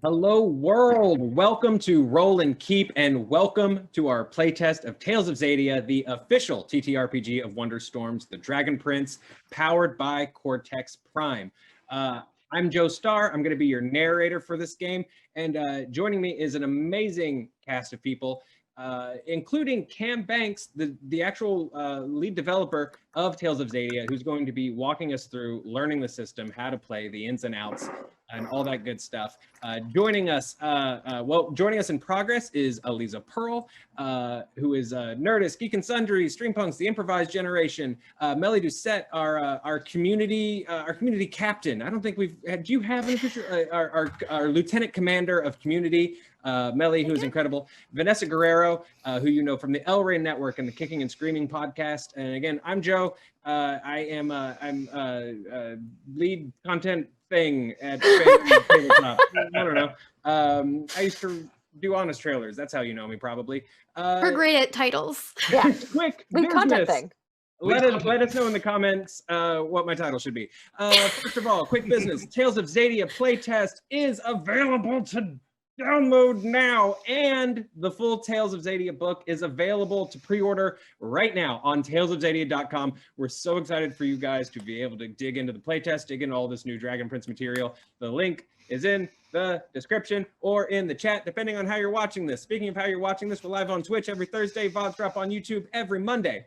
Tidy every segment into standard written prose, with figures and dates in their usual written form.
Hello, world. Welcome to Roll and Keep, and welcome to our playtest of Tales of Xadia, the official TTRPG of Wonderstorm's The Dragon Prince, powered by Cortex Prime. I'm Joe Starr. I'm going to be your narrator for this game, and joining me is an amazing cast of people, including Cam Banks, the actual lead developer of Tales of Xadia, who's going to be walking us through learning the system, how to play, the ins and outs, and all that good stuff. Joining us in progress is Aliza Pearl, who is Nerdist, Geek and Sundry, Streampunks, the Improvised generation. Mellie Doucette, our community captain. I don't think we've had. Do you have an official? Our lieutenant commander of community, Mellie, who is incredible. Vanessa Guerrero, who you know from the El Rey Network and the Kicking and Screaming podcast. And again, I'm Joe. I'm lead content thing at Tabletop. I don't know. I used to do honest trailers. That's how you know me, probably. We're great at titles. Yeah. Quick Lead content thing. Let us know in the comments what my title should be. First of all, quick business. Tales of Xadia playtest is available to download now, and the full Tales of Xadia book is available to pre-order right now on talesofxadia.com. We're so excited for you guys to be able to dig into the playtest, dig into all this new Dragon Prince material. The link is in the description or in the chat, depending on how you're watching this. Speaking of how you're watching this, we're live on Twitch every Thursday, VODs drop on YouTube every Monday.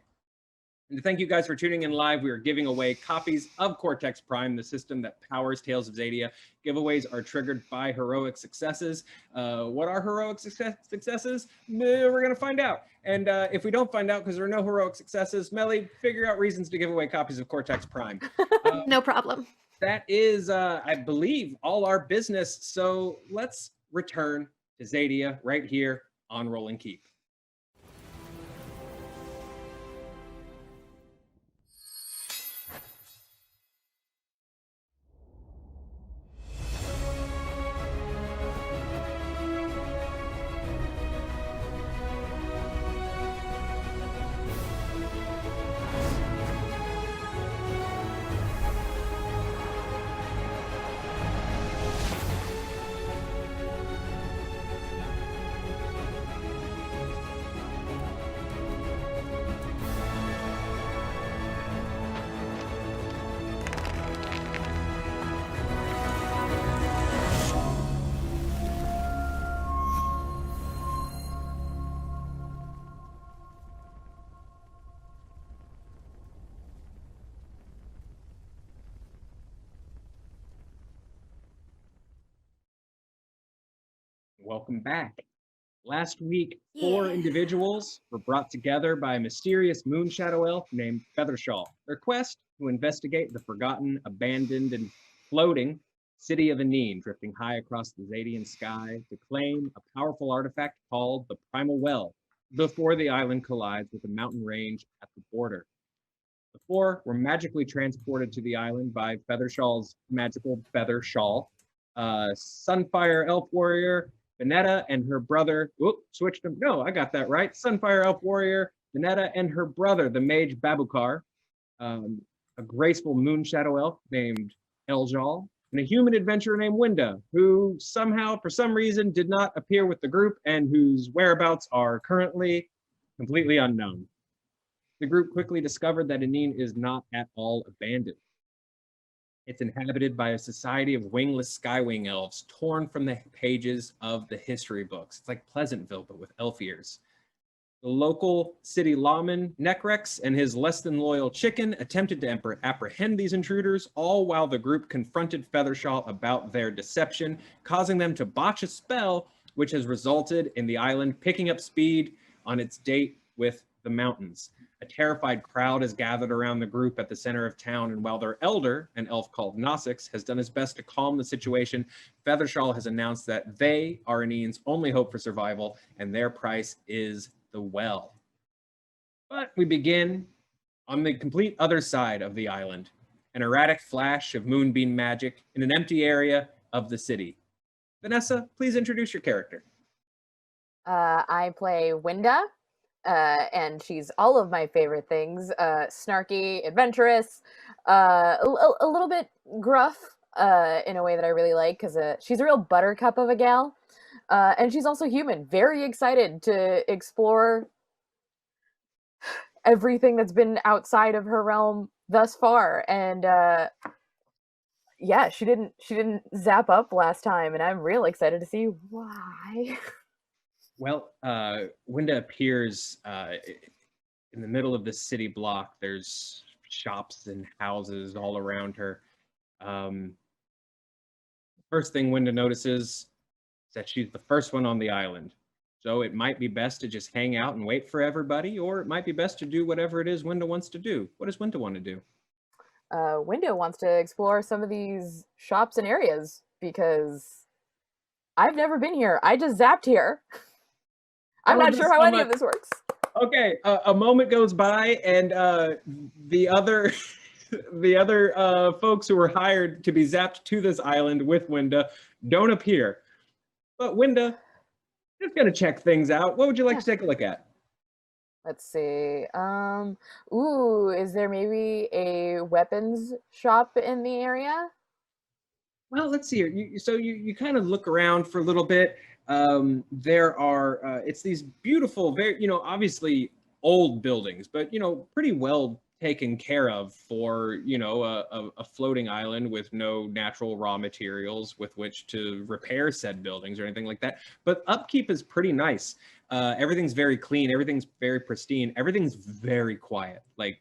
And to thank you guys for tuning in live, we are giving away copies of Cortex Prime, the system that powers Tales of Xadia. Giveaways are triggered by heroic successes. What are heroic successes? We're going to find out. And if we don't find out because there are no heroic successes, Mellie, figure out reasons to give away copies of Cortex Prime. No problem. That is, I believe, all our business. So let's return to Xadia right here on Roll and Keep. Welcome back. Last week, 4 individuals were brought together by a mysterious moon shadow elf named Feathershaw. Their quest to investigate the forgotten, abandoned, and floating city of Aneen, drifting high across the Xadian sky to claim a powerful artifact called the Primal Well before the island collides with a mountain range at the border. The 4 were magically transported to the island by Feathershaw's magical feather shawl. Sunfire Elf Warrior Vanessa and her brother, switched them. No, I got that right. Sunfire Elf Warrior, Vanessa and her brother, the mage Babukar, a graceful moon shadow elf named Eljal, and a human adventurer named Winda, who somehow, for some reason, did not appear with the group and whose whereabouts are currently completely unknown. The group quickly discovered that Aneen is not at all abandoned. It's inhabited by a society of wingless skywing elves torn from the pages of the history books. It's like Pleasantville, but with elf ears. The local city lawman, Necrex, and his less than loyal chicken attempted to apprehend these intruders, all while the group confronted Feathershaw about their deception, causing them to botch a spell, which has resulted in the island picking up speed on its date with the mountains. A terrified crowd has gathered around the group at the center of town, and while their elder, an elf called Nosix, has done his best to calm the situation, Feathershaw has announced that they are Aneen's only hope for survival, and their price is the well. But we begin on the complete other side of the island, an erratic flash of moonbeam magic in an empty area of the city. Vanessa, please introduce your character. I play Winda, and she's all of my favorite things. Snarky, adventurous, a little bit gruff, in a way that I really like, because she's a real buttercup of a gal. And she's also human, very excited to explore everything that's been outside of her realm thus far. And yeah, she didn't zap up last time, and I'm real excited to see why. Well, Winda appears in the middle of the city block. There's shops and houses all around her. First thing Winda notices is that she's the first one on the island. So it might be best to just hang out and wait for everybody, or it might be best to do whatever it is Winda wants to do. What does Winda want to do? Window wants to explore some of these shops and areas because I've never been here. I just zapped here. I'm not sure how any of this works. Okay, a moment goes by, and the other folks who were hired to be zapped to this island with Winda don't appear. But Winda is going to check things out. What would you like to take a look at? Let's see. Ooh, is there maybe a weapons shop in the area? Well, let's see here. You kind of look around for a little bit. There are it's these beautiful, very obviously old buildings, but pretty well taken care of for a floating island with no natural raw materials with which to repair said buildings or anything like that. But upkeep is pretty nice. Everything's very clean. Everything's very pristine. Everything's very quiet. Like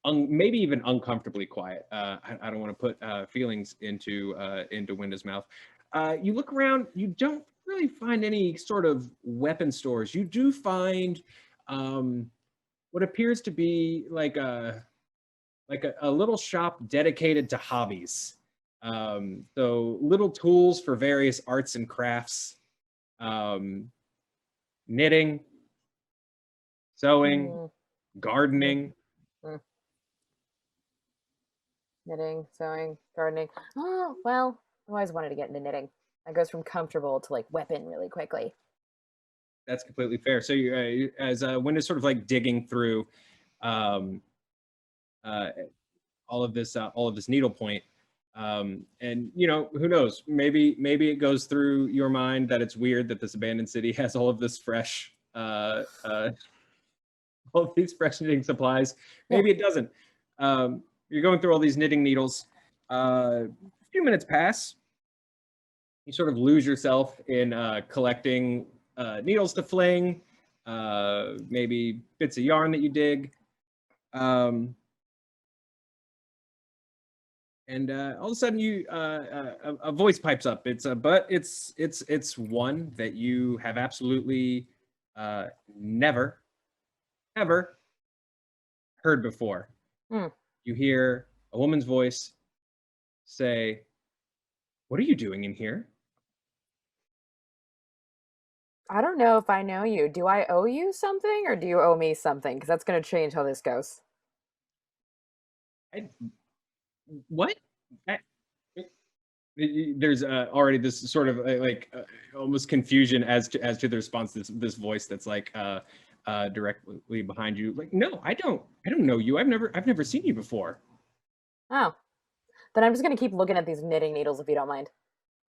maybe even uncomfortably quiet. I don't want to put feelings into Winda's mouth. You look around. You don't really find any sort of weapon stores. You do find what appears to be like a little shop dedicated to hobbies. So little tools for various arts and crafts, knitting, sewing, gardening. Knitting, sewing, gardening. Oh, well, I always wanted to get into knitting. That goes from comfortable to like weapon really quickly. That's completely fair. So you, as Winda's sort of like digging through all of this needlepoint, and who knows? Maybe it goes through your mind that it's weird that this abandoned city has all of this fresh, all of these fresh knitting supplies. Maybe it doesn't. You're going through all these knitting needles. A few minutes pass. You sort of lose yourself in collecting needles to fling, maybe bits of yarn that you dig. And all of a sudden, a voice pipes up. It's one that you have absolutely never, ever heard before. You hear a woman's voice say, "What are you doing in here?" I don't know if I know you. Do I owe you something, or do you owe me something? Because that's going to change how this goes. What? There's already this sort of almost confusion as to the response to this voice that's like directly behind you. Like, no, I don't know you. I've never seen you before. Oh, then I'm just going to keep looking at these knitting needles if you don't mind.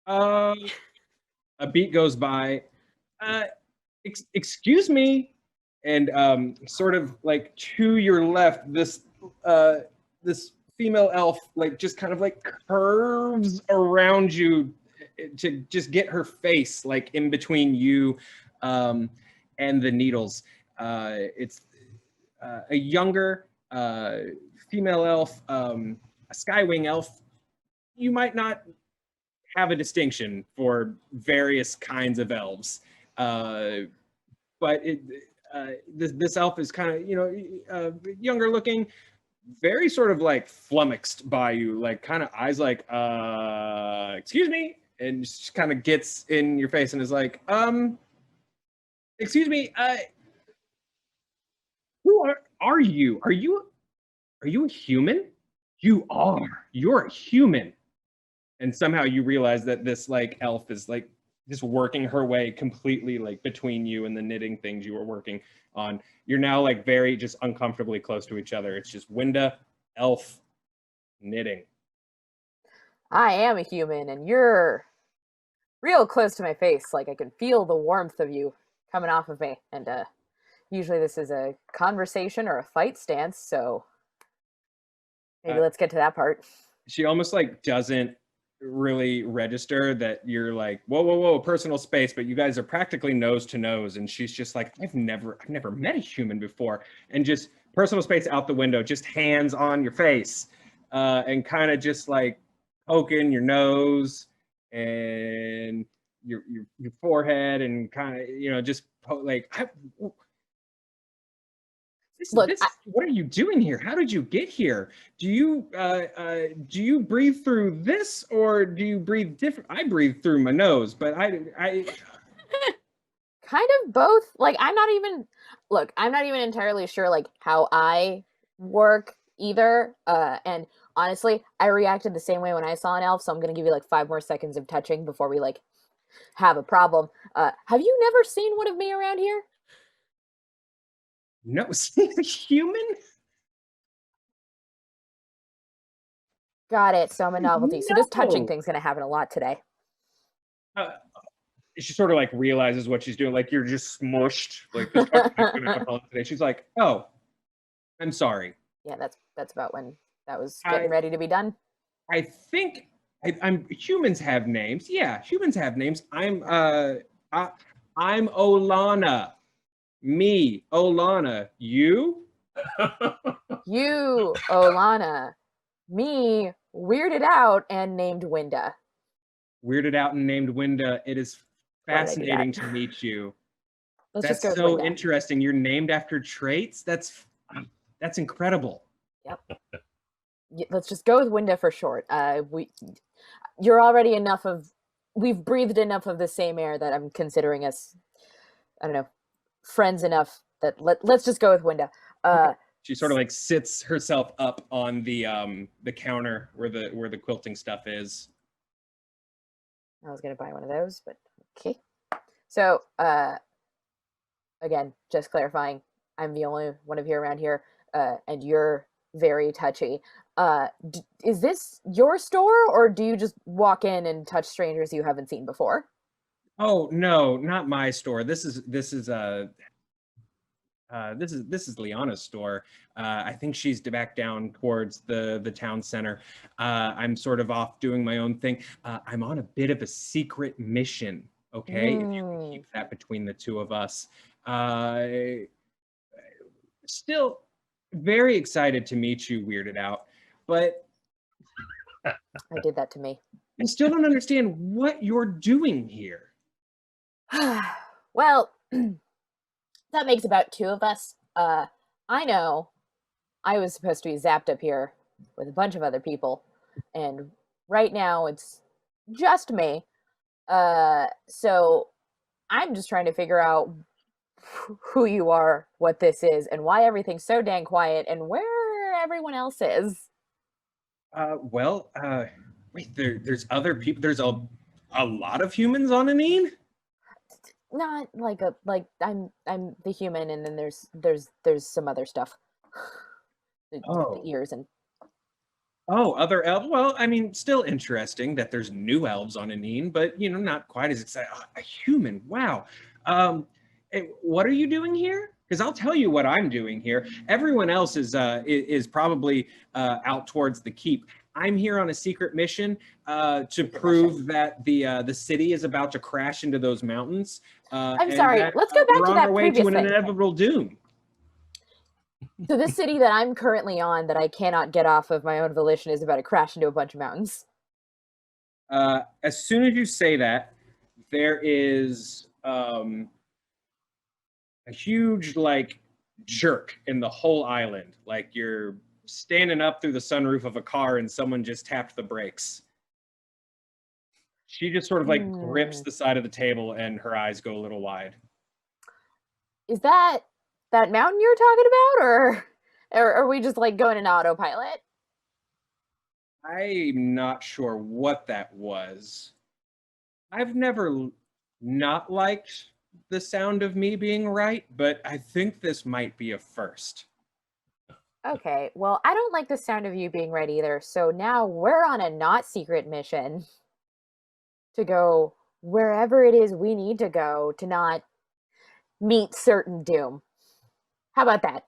A beat goes by. Excuse me, and sort of like to your left, this female elf like just kind of like curves around you to just get her face like in between you and the needles. It's a younger female elf, a skywing elf. You might not have a distinction for various kinds of elves. But this elf is kind of younger looking, very sort of like flummoxed by you, like kind of eyes like excuse me, and just kind of gets in your face and is like excuse me, who are you? Are you a human? You're a human. And somehow you realize that this like elf is like just working her way completely like between you and the knitting things you were working on. You're now like very just uncomfortably close to each other. It's just Winda, elf, knitting. I am a human, and you're real close to my face. Like, I can feel the warmth of you coming off of me. And usually this is a conversation or a fight stance, so maybe let's get to that part. She almost like doesn't really register that you're like, whoa, whoa, whoa, personal space, but you guys are practically nose to nose. And she's just like, I've never met a human before. And just personal space out the window, just hands on your face, and kind of just like poking your nose and your forehead and kind of, you know, just Look, what are you doing here? How did you get here? Do you breathe through this, or do you breathe different? I breathe through my nose, but I kind of both. Like, I'm not even entirely sure like how I work either. And honestly, I reacted the same way when I saw an elf, so I'm gonna give you like 5 more seconds of touching before we like have a problem. Have you never seen one of me around here? no, see a human. Got it. So I'm a novelty. So this touching No. thing's gonna happen a lot today. She sort of like realizes what she's doing. Like, you're just smushed. Like, this part's not gonna happen today. She's like, oh, I'm sorry. Yeah, that's about when that was getting ready to be done. I think I'm humans have names. Yeah, humans have names. I'm Olana. Me, Olana. You? You, Olana. Me, weirded out and named Winda. Weirded out and named Winda. It is fascinating to meet you. That's so interesting. You're named after traits. That's incredible. Yep. Let's just go with Winda for short. You're already we've breathed enough of the same air that I'm considering us, I don't know, friends enough that let's just go with Winda. She sort of like sits herself up on the counter where the quilting stuff is. I was gonna buy one of those, but okay. So again, just clarifying, I'm the only one of you around here, and you're very touchy. Is this your store, or do you just walk in and touch strangers you haven't seen before? Oh no, not my store. This is Liana's store. I think she's back down towards the town center. I'm sort of off doing my own thing. I'm on a bit of a secret mission. Okay, if you can keep that between the two of us. Still very excited to meet you, weirded out, but I did that to me. I still don't understand what you're doing here. Well, that makes about 2 of us. I know I was supposed to be zapped up here with a bunch of other people, and right now it's just me. So I'm just trying to figure out who you are, what this is, and why everything's so dang quiet, and where everyone else is. Wait, there's other people. There's a lot of humans on Anine? Not like I'm the human, and then there's some other stuff. The ears and other elves. Well, I mean, still interesting that there's new elves on Anine, but you know, not quite as exciting. A human, wow. What are you doing here? Because I'll tell you what I'm doing here. Everyone else is probably out towards the keep. I'm here on a secret mission to prove that the city is about to crash into those mountains. I'm sorry. Let's go back to that previous thing. We're on our way to an inevitable doom. So this city that I'm currently on, that I cannot get off of my own volition, is about to crash into a bunch of mountains. As soon as you say that, there is a huge like jerk in the whole island. Like you're standing up through the sunroof of a car and someone just tapped the brakes. She just sort of like grips the side of the table and her eyes go a little wide. Is that mountain you're talking about, or are we just like going in autopilot? I'm not sure what that was. I've never not liked the sound of me being right, but I think this might be a first. Okay, well, I don't like the sound of you being right either. So now we're on a not secret mission to go wherever it is we need to go to not meet certain doom. How about that?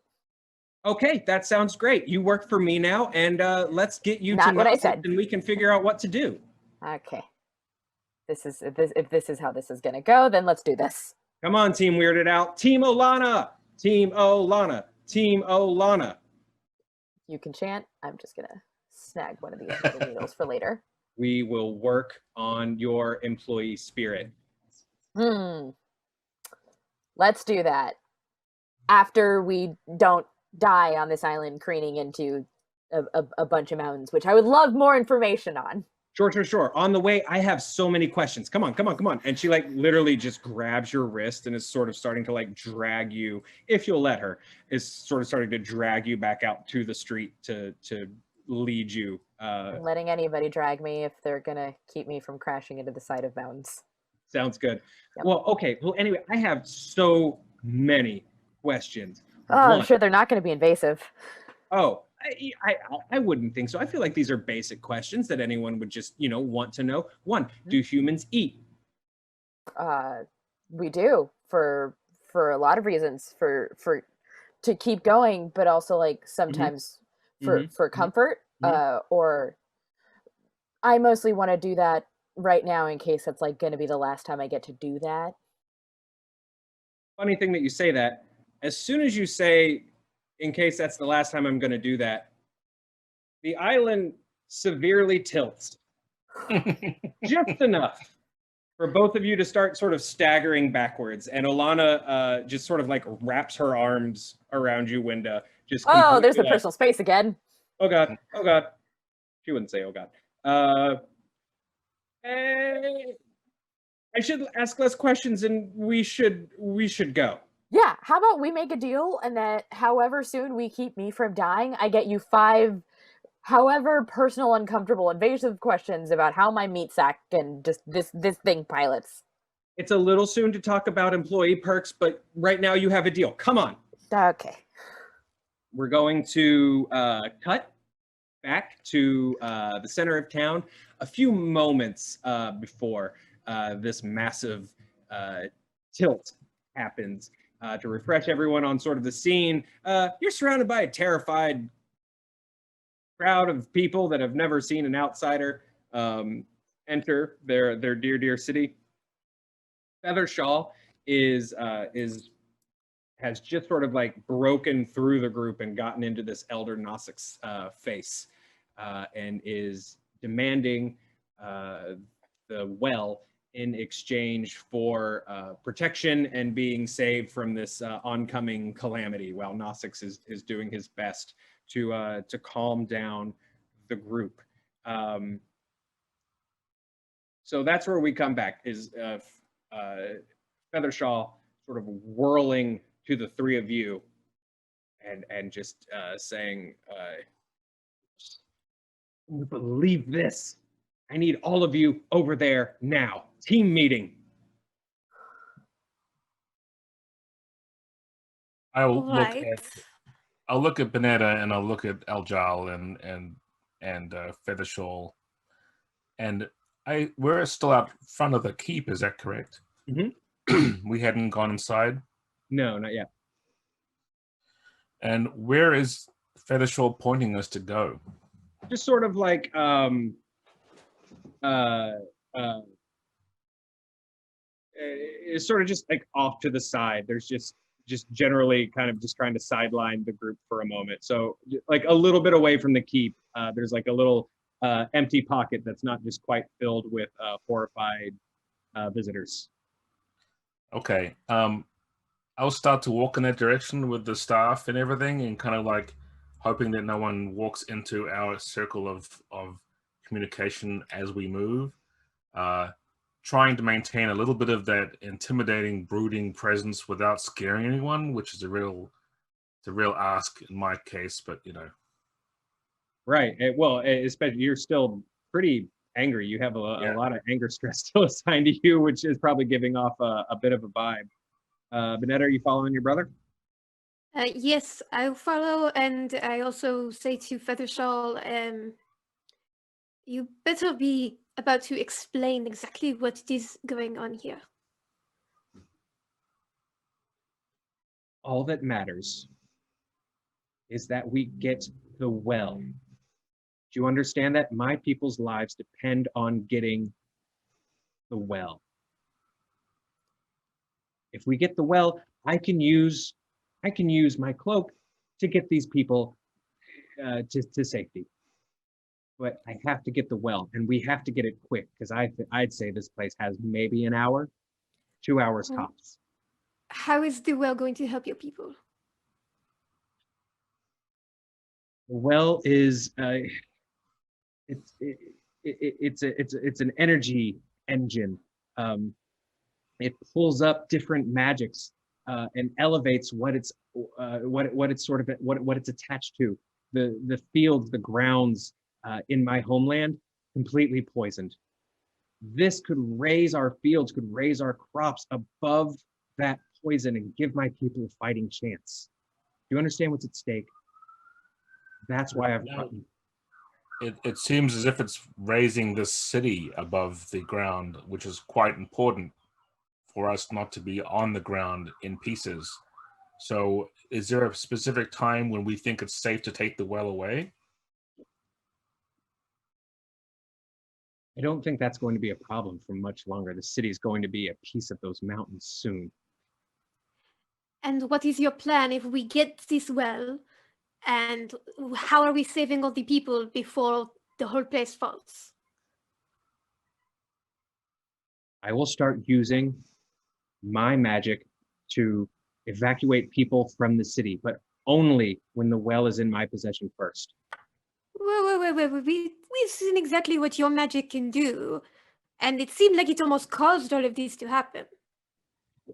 Okay, that sounds great. You work for me now, and let's get you to Not what I Notch, said. and we can figure out what to do. Okay. This is if this is how this is gonna go, then let's do this. Come on, Team Weirded Out. Team Olana! Team Olana! Team Olana! You can chant. I'm just gonna snag one of these little needles for later. We will work on your employee spirit. Let's do that. After we don't die on this island careening into a bunch of mountains, which I would love more information on. Sure. On the way, I have so many questions. Come on. And she like literally just grabs your wrist and is sort of starting to like drag you, if you'll let her, is sort of starting to drag you back out to the street to lead you. I'm letting anybody drag me if they're gonna keep me from crashing into the side of mountains. Sounds good. Yep. Well, okay. Well, anyway, I have so many questions. Oh, I'm sure they're not going to be invasive. Oh, I wouldn't think so. I feel like these are basic questions that anyone would just, want to know. One, do humans eat? We do for a lot of reasons, for to keep going, but also like sometimes for comfort, or I mostly want to do that right now in case it's like going to be the last time I get to do that. Funny thing that you say that. As soon as you say, in case that's the last time I'm going to do that, the island severely tilts. Just enough for both of you to start sort of staggering backwards. And Olana just sort of like wraps her arms around you, Winda. Oh, there's the personal space again. Oh God. She wouldn't say, oh God. I should ask less questions and we should go. Yeah, how about we make a deal and that however soon we keep me from dying, I get you 5 however personal, uncomfortable, invasive questions about how my meat sack and just this thing pilots. It's a little soon to talk about employee perks, but right now you have a deal. Come on. Okay. We're going to cut back to the center of town a few moments before this massive tilt happens. To refresh everyone on sort of the scene, you're surrounded by a terrified crowd of people that have never seen an outsider enter their dear city. Feathershaw has just sort of like broken through the group and gotten into this Elder Nosic's face and is demanding the well in exchange for protection and being saved from this oncoming calamity, while Nosix is doing his best to calm down the group. So that's where we come back, is Feathershaw sort of whirling to the three of you and just saying, "Can you believe this? I need all of you over there now. Team meeting." I'll look at Bonetta and I'll look at Aljal and Feathershaw, and we're still out front of the keep. Is that correct? Mm-hmm. We hadn't gone inside. No, not yet. And where is Feathershaw pointing us to go? Just sort of like it's sort of just like off to the side. There's just generally kind of just trying to sideline the group for a moment. So like a little bit away from the keep, there's like a little empty pocket that's not just quite filled with horrified visitors. Okay. I'll start to walk in that direction with the staff and everything, and kind of like hoping that no one walks into our circle of communication as we move. Trying to maintain a little bit of that intimidating, brooding presence without scaring anyone, which is a real ask in my case, but Right. Well, especially you're still pretty angry. You have a lot of anger stress still assigned to you, which is probably giving off a bit of a vibe. Bonetta, are you following your brother? Yes, I'll follow, and I also say to Feathershaw, you better be about to explain exactly what is going on here. All that matters is that we get the well. Do you understand that? My people's lives depend on getting the well. If we get the well, I can use my cloak to get these people to safety. But I have to get the well, and we have to get it quick, because I'd say this place has maybe an hour, 2 hours tops. How is the well going to help your people? The well is it's an energy engine. It pulls up different magics and elevates what it's attached to. The fields, the grounds in my homeland, completely poisoned. This could raise our fields, could raise our crops above that poison and give my people a fighting chance. Do you understand what's at stake? That's why I've brought you. It seems as if it's raising this city above the ground, which is quite important for us not to be on the ground in pieces. So is there a specific time when we think it's safe to take the well away? I don't think that's going to be a problem for much longer. The city's going to be a piece of those mountains soon. And what is your plan if we get this well? And how are we saving all the people before the whole place falls? I will start using my magic to evacuate people from the city, but only when the well is in my possession first. Wait. We've seen exactly what your magic can do. And it seemed like it almost caused all of this to happen.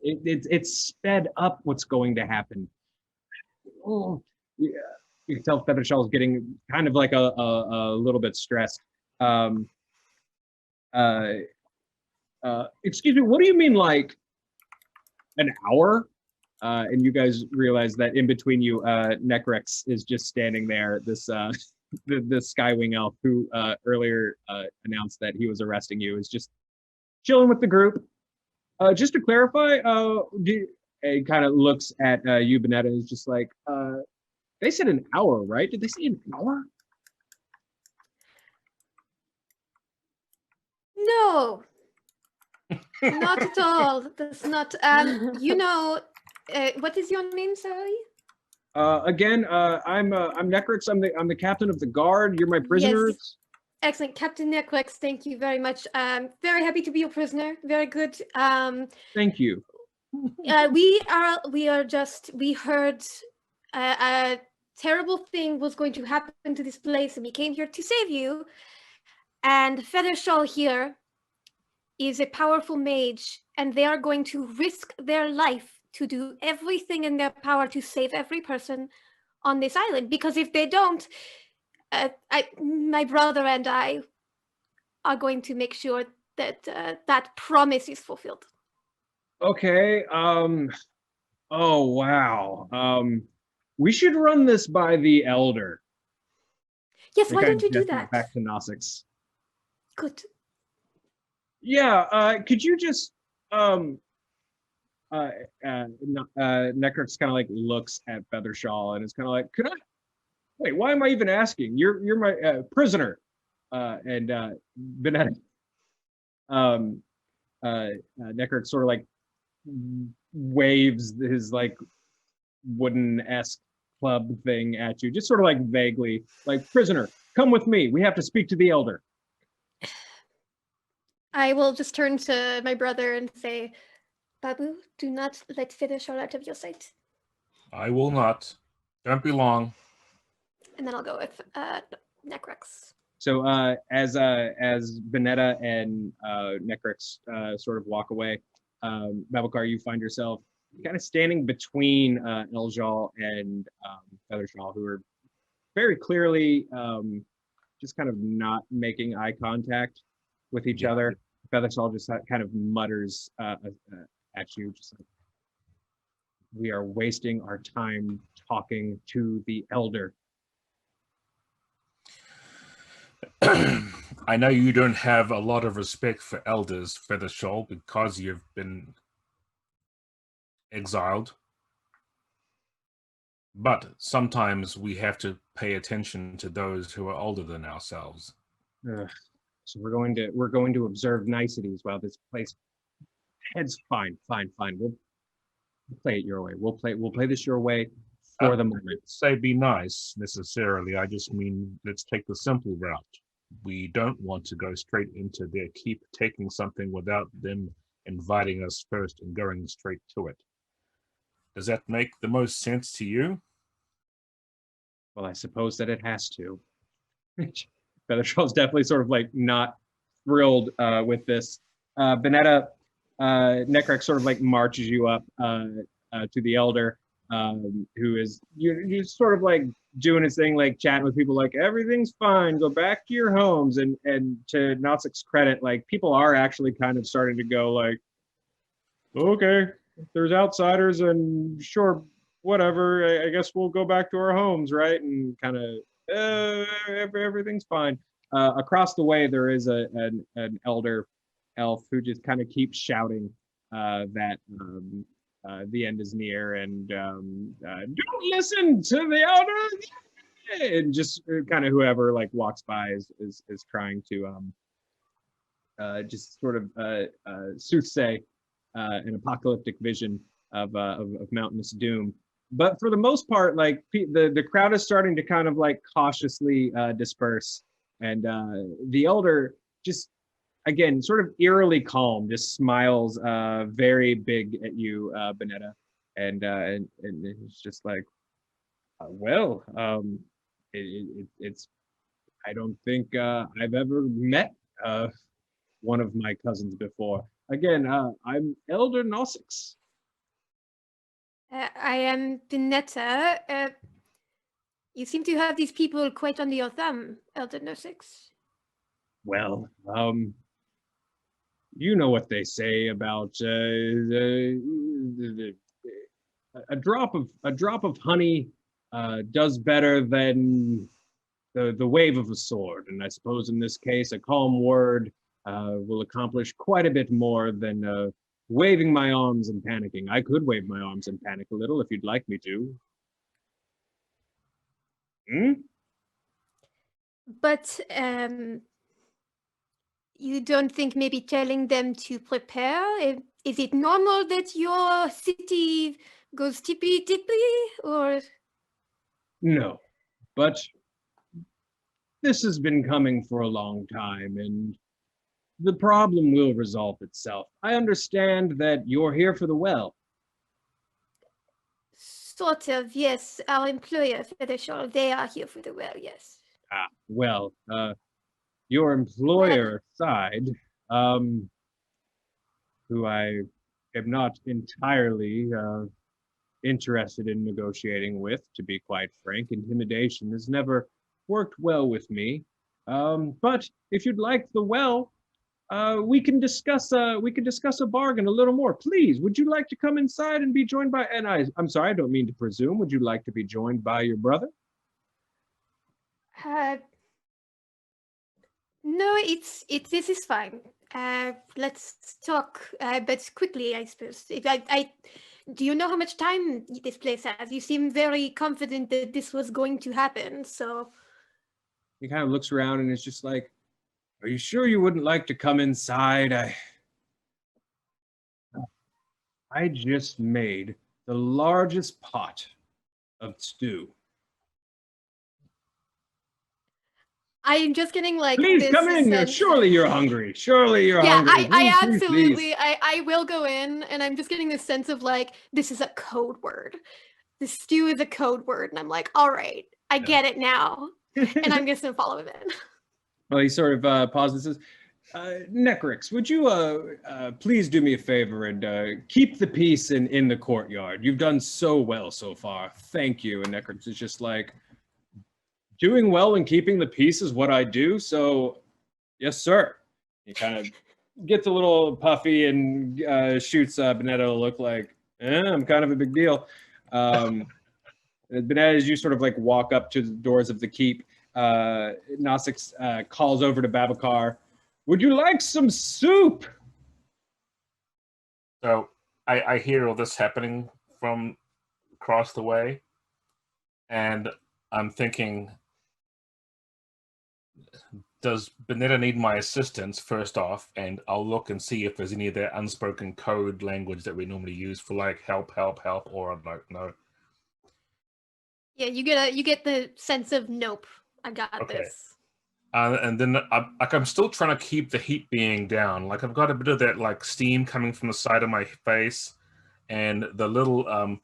It's sped up what's going to happen. Oh, yeah. You can tell Feathershell's getting kind of like a little bit stressed. Excuse me, what do you mean, like an hour? And you guys realize that in between you, Necrex is just standing there. This the Skywing elf who earlier announced that he was arresting you is just chilling with the group. Just to clarify, it kind of looks at you, Vanessa, is just like, they said an hour, right? Did they say an hour? No, not at all. That's not. You know, what is your name, sorry? Again, I'm Necrex. I'm the captain of the guard. You're my prisoners. Yes. Excellent, Captain Necrex. Thank you very much. Very happy to be your prisoner. Very good. Thank you. We heard a terrible thing was going to happen to this place, and we came here to save you. And Feathershaw here is a powerful mage, and they are going to risk their life to do everything in their power to save every person on this island. Because if they don't, my brother and I are going to make sure that that promise is fulfilled. Okay. Oh wow. We should run this by the elder. Yes. Why don't you do that? Back to Nossix. Good. Yeah. Could you just Necrex kind of like looks at Feathershaw and is kind of like, could I? Wait, why am I even asking? You're my prisoner. And Vanessa. Necrex sort of like waves his like wooden-esque club thing at you, just sort of like vaguely, like, prisoner, come with me. We have to speak to the elder. I will just turn to my brother and say, Babu, do not let Feathershaw out of your sight. I will not. Don't be long. And then I'll go with Necrex. So as Vanessa and Necrex sort of walk away, Babakar, you find yourself kind of standing between Eljal and Feathershaw, who are very clearly just kind of not making eye contact with each other. Feathershaw just kind of mutters at you, just like, we are wasting our time talking to the elder. I know you don't have a lot of respect for elders, Feathershaw, because you've been exiled. But sometimes we have to pay attention to those who are older than ourselves. Ugh. So we're going to observe niceties while this place heads. Fine. We'll play it your way. We'll play this your way for the moment. Say be nice necessarily. I just mean let's take the simple route. We don't want to go straight into their keep, taking something without them inviting us first and going straight to it. Does that make the most sense to you? Well, I suppose that it has to. Feathershaw's definitely sort of like not thrilled with this. Vanessa, Necrex sort of like marches you up to the elder, who is you sort of like doing his thing, like chatting with people, like everything's fine, go back to your homes. And to Nautic's credit, like people are actually kind of starting to go like, okay, if there's outsiders and sure, whatever, I guess we'll go back to our homes, right? And kind of everything's fine. Across the way, there is an elder elf who just kind of keeps shouting that the end is near, and don't listen to the elder, and just kind of whoever like walks by is trying to just sort of soothsay an apocalyptic vision of mountainous doom. But for the most part, like the crowd is starting to kind of like cautiously disperse, and the elder just, again, sort of eerily calm, just smiles very big at you, Vanessa, and it's just like, well, it's I don't think I've ever met one of my cousins before. Again, I'm Elder Nosix. I am Vanessa. You seem to have these people quite under your thumb, Elder Nosix. Well, you know what they say about a drop of honey does better than the wave of a sword, and I suppose in this case, a calm word will accomplish quite a bit more than waving my arms and panicking. I could wave my arms and panic a little if you'd like me to. But you don't think maybe telling them to prepare? Is it normal that your city goes tippy-tippy, or? No, but this has been coming for a long time, and the problem will resolve itself. I understand that you're here for the well. Sort of, yes. Our employer, Feathershaw, they are here for the well, yes. Ah, well, your employer side, who I am not entirely interested in negotiating with, to be quite frank. Intimidation has never worked well with me. But if you'd like the well, we can discuss a bargain a little more. Please, would you like to come inside and be joined by? And I'm sorry, I don't mean to presume. Would you like to be joined by your brother? No, this is fine. Let's talk, but quickly, I suppose. Do you know how much time this place has? You seem very confident that this was going to happen, so. He kind of looks around and is just like, are you sure you wouldn't like to come inside? I just made the largest pot of stew. I'm just getting like. Please come in. Sense. Surely you're hungry. Surely you're hungry. Yeah, I absolutely. Please. I will go in, and I'm just getting this sense of like, this is a code word. The stew is a code word, and I'm like, all right, I get it now, and I'm just gonna follow him in. Well, he sort of pauses and says, Necrix, would you please do me a favor and keep the peace in the courtyard? You've done so well so far. Thank you. And Necrix is just like, doing well and keeping the peace is what I do, so yes, sir. He kind of gets a little puffy and shoots Benetto a look like, Yeah, I'm kind of a big deal. But as you sort of like walk up to the doors of the keep, Nosix calls over to Babacar, "Would you like some soup?" So I hear all this happening from across the way, and I'm thinking, does Vanessa need my assistance first off? And I'll look and see if there's any of that unspoken code language that we normally use for like help, or I don't know. Yeah, you get the sense of nope. I got Okay. this. And then I'm still trying to keep the heat being down. Like I've got a bit of that like steam coming from the side of my face, and the little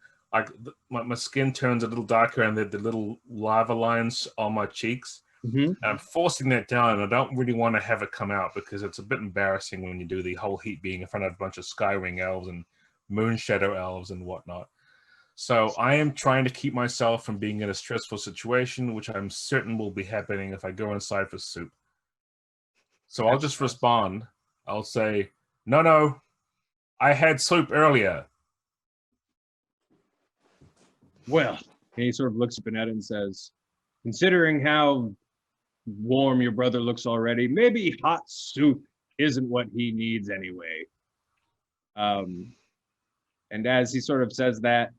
my skin turns a little darker, and the little lava lines on my cheeks. Mm-hmm. I'm forcing that down, and I don't really want to have it come out because it's a bit embarrassing when you do the whole heat being in front of a bunch of Skywing elves and Moonshadow elves and whatnot. So I am trying to keep myself from being in a stressful situation, which I'm certain will be happening if I go inside for soup. So I'll just respond. I'll say, no, I had soup earlier. Well, and he sort of looks at Vanessa and says, "Considering how warm your brother looks already, maybe hot soup isn't what he needs anyway." And as he sort of says that,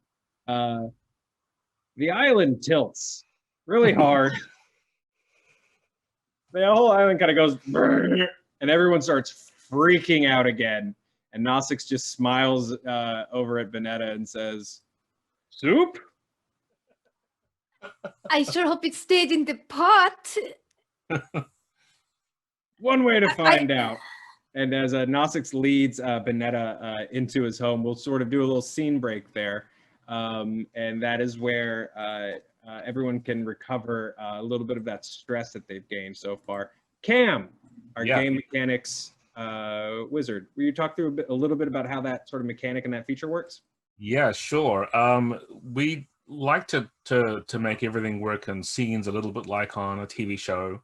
the island tilts really hard. The whole island kind of goes, and everyone starts freaking out again. And Nosix just smiles over at Vanessa and says, "Soup? I sure hope it stayed in the pot." One way to find out." And as Nosix leads Vanessa into his home, we'll sort of do a little scene break there. And that is where everyone can recover a little bit of that stress that they've gained so far. Cam, our game mechanics wizard, will you talk through a little bit about how that sort of mechanic and that feature works? Yeah, sure. We like to make everything work in scenes a little bit like on a TV show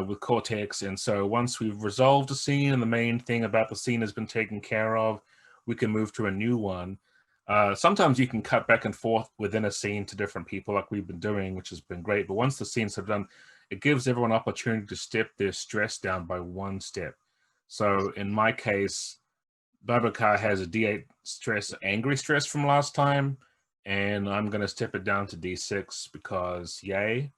with Cortex. And so once we've resolved a scene and the main thing about the scene has been taken care of, we can move to a new one. Sometimes you can cut back and forth within a scene to different people like we've been doing, which has been great. But once the scenes are done, it gives everyone opportunity to step their stress down by one step. So in my case, Babacar has a D8 stress, angry stress from last time, and I'm going to step it down to D6 because yay.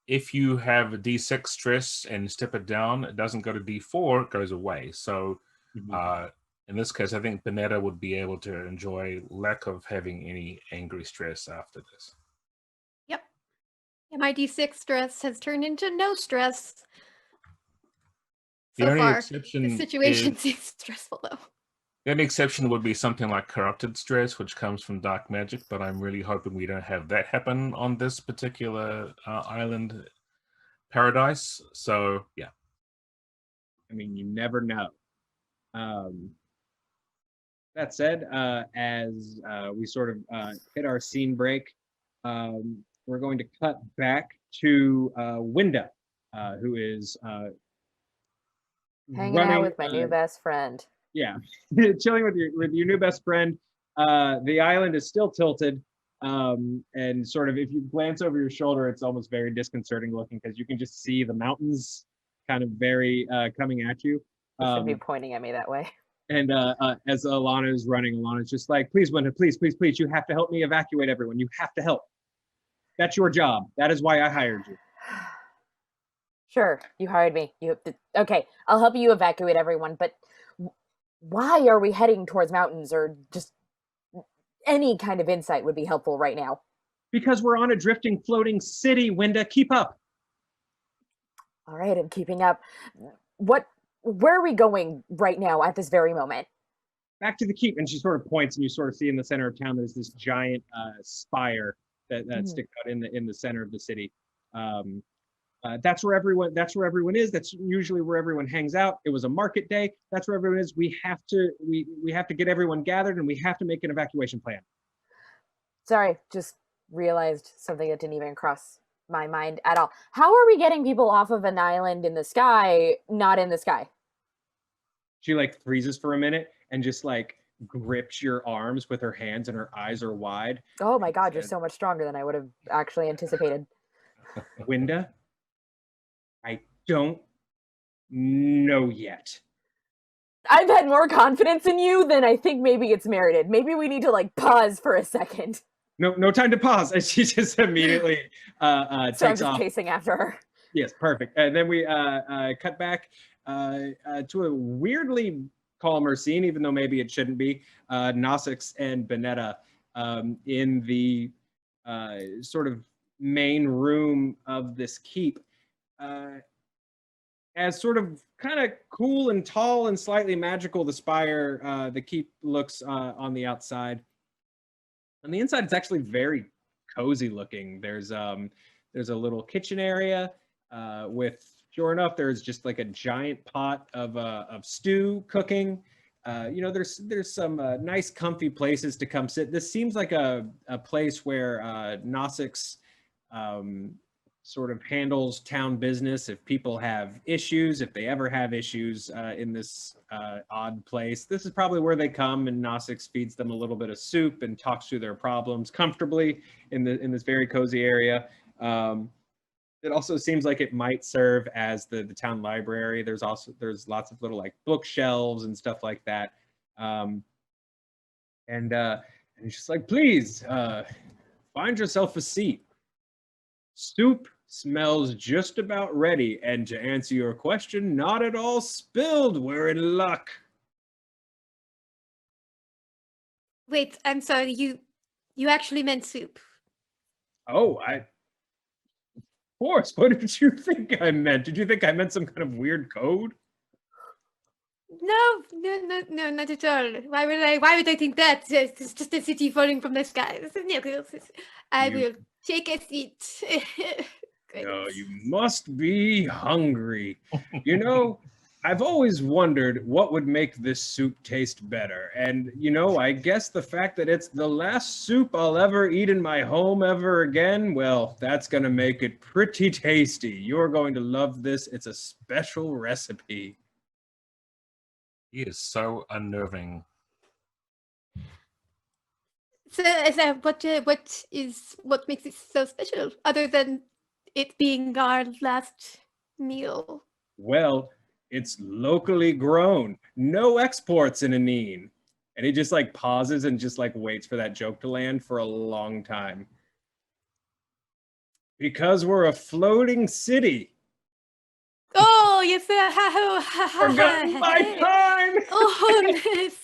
If you have a D6 stress and step it down, it doesn't go to D4, it goes away. So in this case, I think Vanessa would be able to enjoy lack of having any angry stress after this. Yep. And my D6 stress has turned into no stress. The So only far, exception the situation seems stressful though. The only exception would be something like corrupted stress, which comes from dark magic, but I'm really hoping we don't have that happen on this particular island paradise. So, yeah. I mean, you never know. That said, as we sort of hit our scene break, we're going to cut back to Winda, who is hanging out with my new best friend. Yeah, chilling with your new best friend. The island is still tilted, and sort of if you glance over your shoulder, it's almost very disconcerting looking because you can just see the mountains kind of very coming at you. You should be pointing at me that way. And as Alana is running, Alana's just like, "Please, Winda, please, you have to help me evacuate everyone. You have to help. That's your job. That is why I hired you." Sure, you hired me. Okay, I'll help you evacuate everyone, but why are we heading towards mountains, or just any kind of insight would be helpful right now? Because we're on a drifting, floating city, Winda. Keep up. All right, I'm keeping up. Where are we going right now at this very moment? Back to the keep. And she sort of points, and you sort of see in the center of town, there's this giant spire that sticks out in the center of the city. That's where everyone is. That's usually where everyone hangs out. It was a market day. That's where everyone is. We have to get everyone gathered, and we have to make an evacuation plan. Sorry, just realized something that didn't even cross my mind at all. How are we getting people off of an island in the sky, not in the sky? She like freezes for a minute and just like grips your arms with her hands and her eyes are wide. Oh my god, you're Said, so much stronger than I would have actually anticipated. Winda, I don't know yet. I've had more confidence in you than I think maybe it's merited. Maybe we need to like pause for a second. No time to pause. And she just immediately So I'm takes just off. pacing after her. Yes, perfect. And then we cut back to a weirdly calmer scene, even though maybe it shouldn't be. Nosix and Vanessa in the sort of main room of this keep. As sort of kind of cool and tall and slightly magical, the spire, the keep looks on the outside. On the inside, it's actually very cozy looking. There's a little kitchen area with, sure enough, there's just like a giant pot of stew cooking. There's some nice comfy places to come sit. This seems like a place where Nosix sort of handles town business. If people have issues, if they ever have issues in this odd place, this is probably where they come, and Nosix feeds them a little bit of soup and talks through their problems comfortably in this very cozy area. It also seems like it might serve as the town library. There's lots of little like bookshelves and stuff like that. And it's just like, please find yourself a seat. Soup smells just about ready, and to answer your question, not at all spilled. We're in luck. Wait, I'm sorry. You actually meant soup. Oh, of course. What did you think I meant? Did you think I meant some kind of weird code? No, not at all. Why would I think that? It's just a city falling from the sky. I will take a seat. No, you must be hungry. You know, I've always wondered what would make this soup taste better. And, I guess the fact that it's the last soup I'll ever eat in my home ever again, well, that's going to make it pretty tasty. You're going to love this. It's a special recipe. He is so unnerving. So, what makes it so special, other than it being our last meal? Well, it's locally grown. No exports in Aneen. And he just like pauses and just like waits for that joke to land for a long time. Because we're a floating city. Oh, yes. Forgotten my time. Oh, it's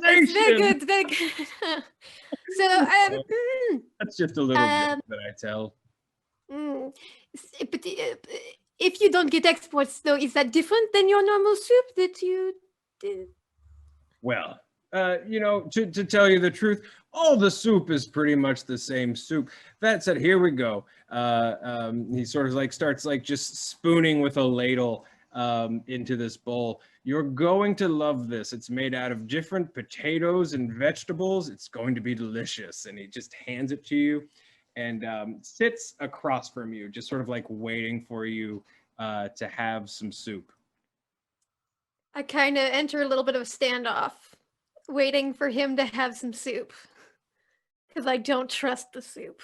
very Civilization. good, very good. So, That's just a little joke that I tell. But if you don't get exports, though, is that different than your normal soup that you did? Well, to tell you the truth, all the soup is pretty much the same soup. That said, here we go. He sort of like starts like just spooning with a ladle into this bowl. You're going to love this. It's made out of different potatoes and vegetables. It's going to be delicious. And he just hands it to you and sits across from you, just sort of like waiting for you to have some soup. I kind of enter a little bit of a standoff, waiting for him to have some soup. Because I don't trust the soup.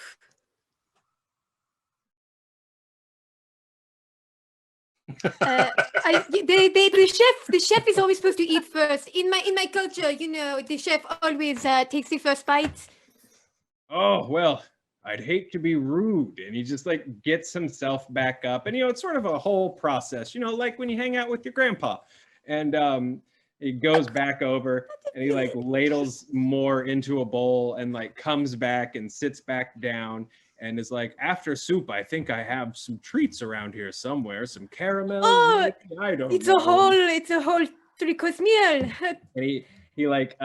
The chef is always supposed to eat first. In my culture, the chef always takes the first bite. Oh, well, I'd hate to be rude. And he just like gets himself back up. And, it's sort of a whole process, like when you hang out with your grandpa. And he goes back over and he like ladles more into a bowl and like comes back and sits back down and is like, after soup, I think I have some treats around here somewhere, some caramel. Oh, I don't it's know. It's a whole 3-course meal. And he like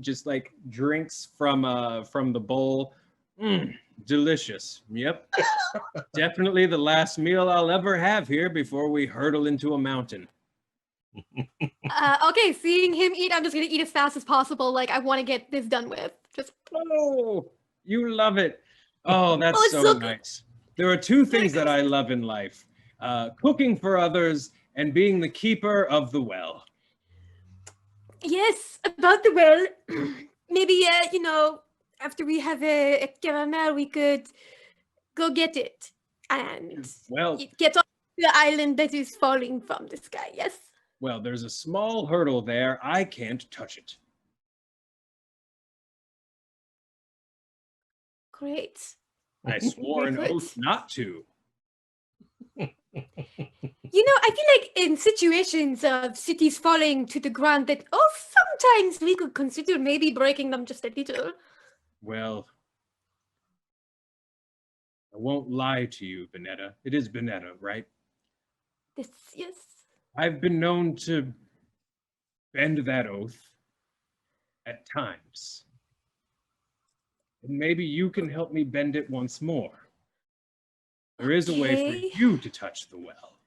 just like drinks from the bowl. Delicious. Yep. Definitely the last meal I'll ever have here before we hurtle into a mountain. Okay, seeing him eat, I'm just gonna eat as fast as possible. Like, I want to get this done with. Just. Oh, you love it. Oh, that's it's so so nice. There are two things that I love in life: cooking for others and being the keeper of the well. Yes, about the well. Maybe, after we have a caramel, we could go get it and Well, get on the island that is falling from the sky. Yes. well, there's a small hurdle there. I can't touch it. Great. I swore Very an good. oath not to. I feel like in situations of cities falling to the ground that, sometimes we could consider maybe breaking them just a little. Well, I won't lie to you, Vanetta. It is Vanetta, right? Yes. I've been known to bend that oath at times. And maybe you can help me bend it once more. There is a way for Okay. you to touch the well.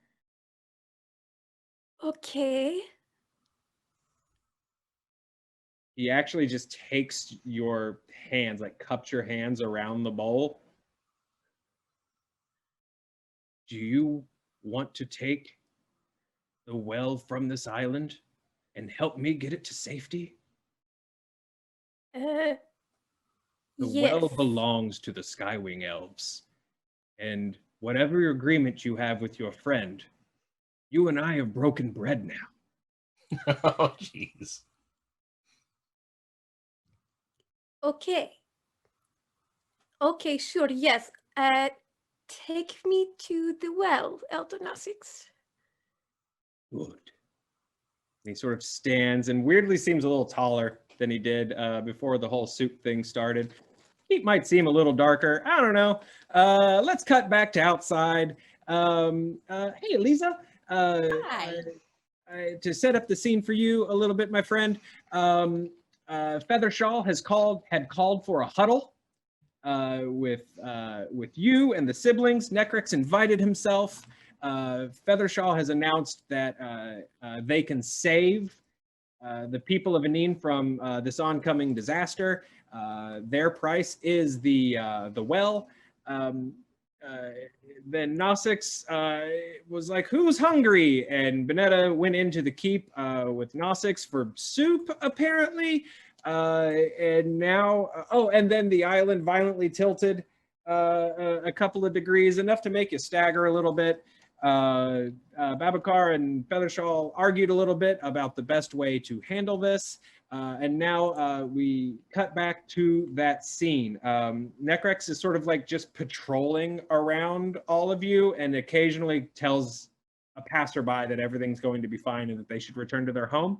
Okay. He actually just takes your hands, like cups your hands around the bowl. Do you want to take the well from this island and help me get it to safety? The well Yes. belongs to the Skywing elves. And whatever agreement you have with your friend, you and I have broken bread now. Oh, jeez. Okay. Okay, sure, yes. Take me to the well, Elder Nassix. Good. And he sort of stands and weirdly seems a little taller than he did before the whole soup thing started. He might seem a little darker. I don't know. Let's cut back to outside. Hey, Aliza. Hi. To set up the scene for you a little bit, my friend, Feathershaw had called for a huddle with you and the siblings. Necrix invited himself. Feathershaw has announced that they can save the people of Anine from this oncoming disaster. Their price is the well. Then Nassix was like, "Who's hungry?" And Vanetta went into the keep with Nassix for soup, apparently. And now, and then the island violently tilted a couple of degrees, enough to make you stagger a little bit. Babacar and Feathershaw argued a little bit about the best way to handle this. And now we cut back to that scene. Necrex is sort of like just patrolling around all of you and occasionally tells a passerby that everything's going to be fine and that they should return to their home.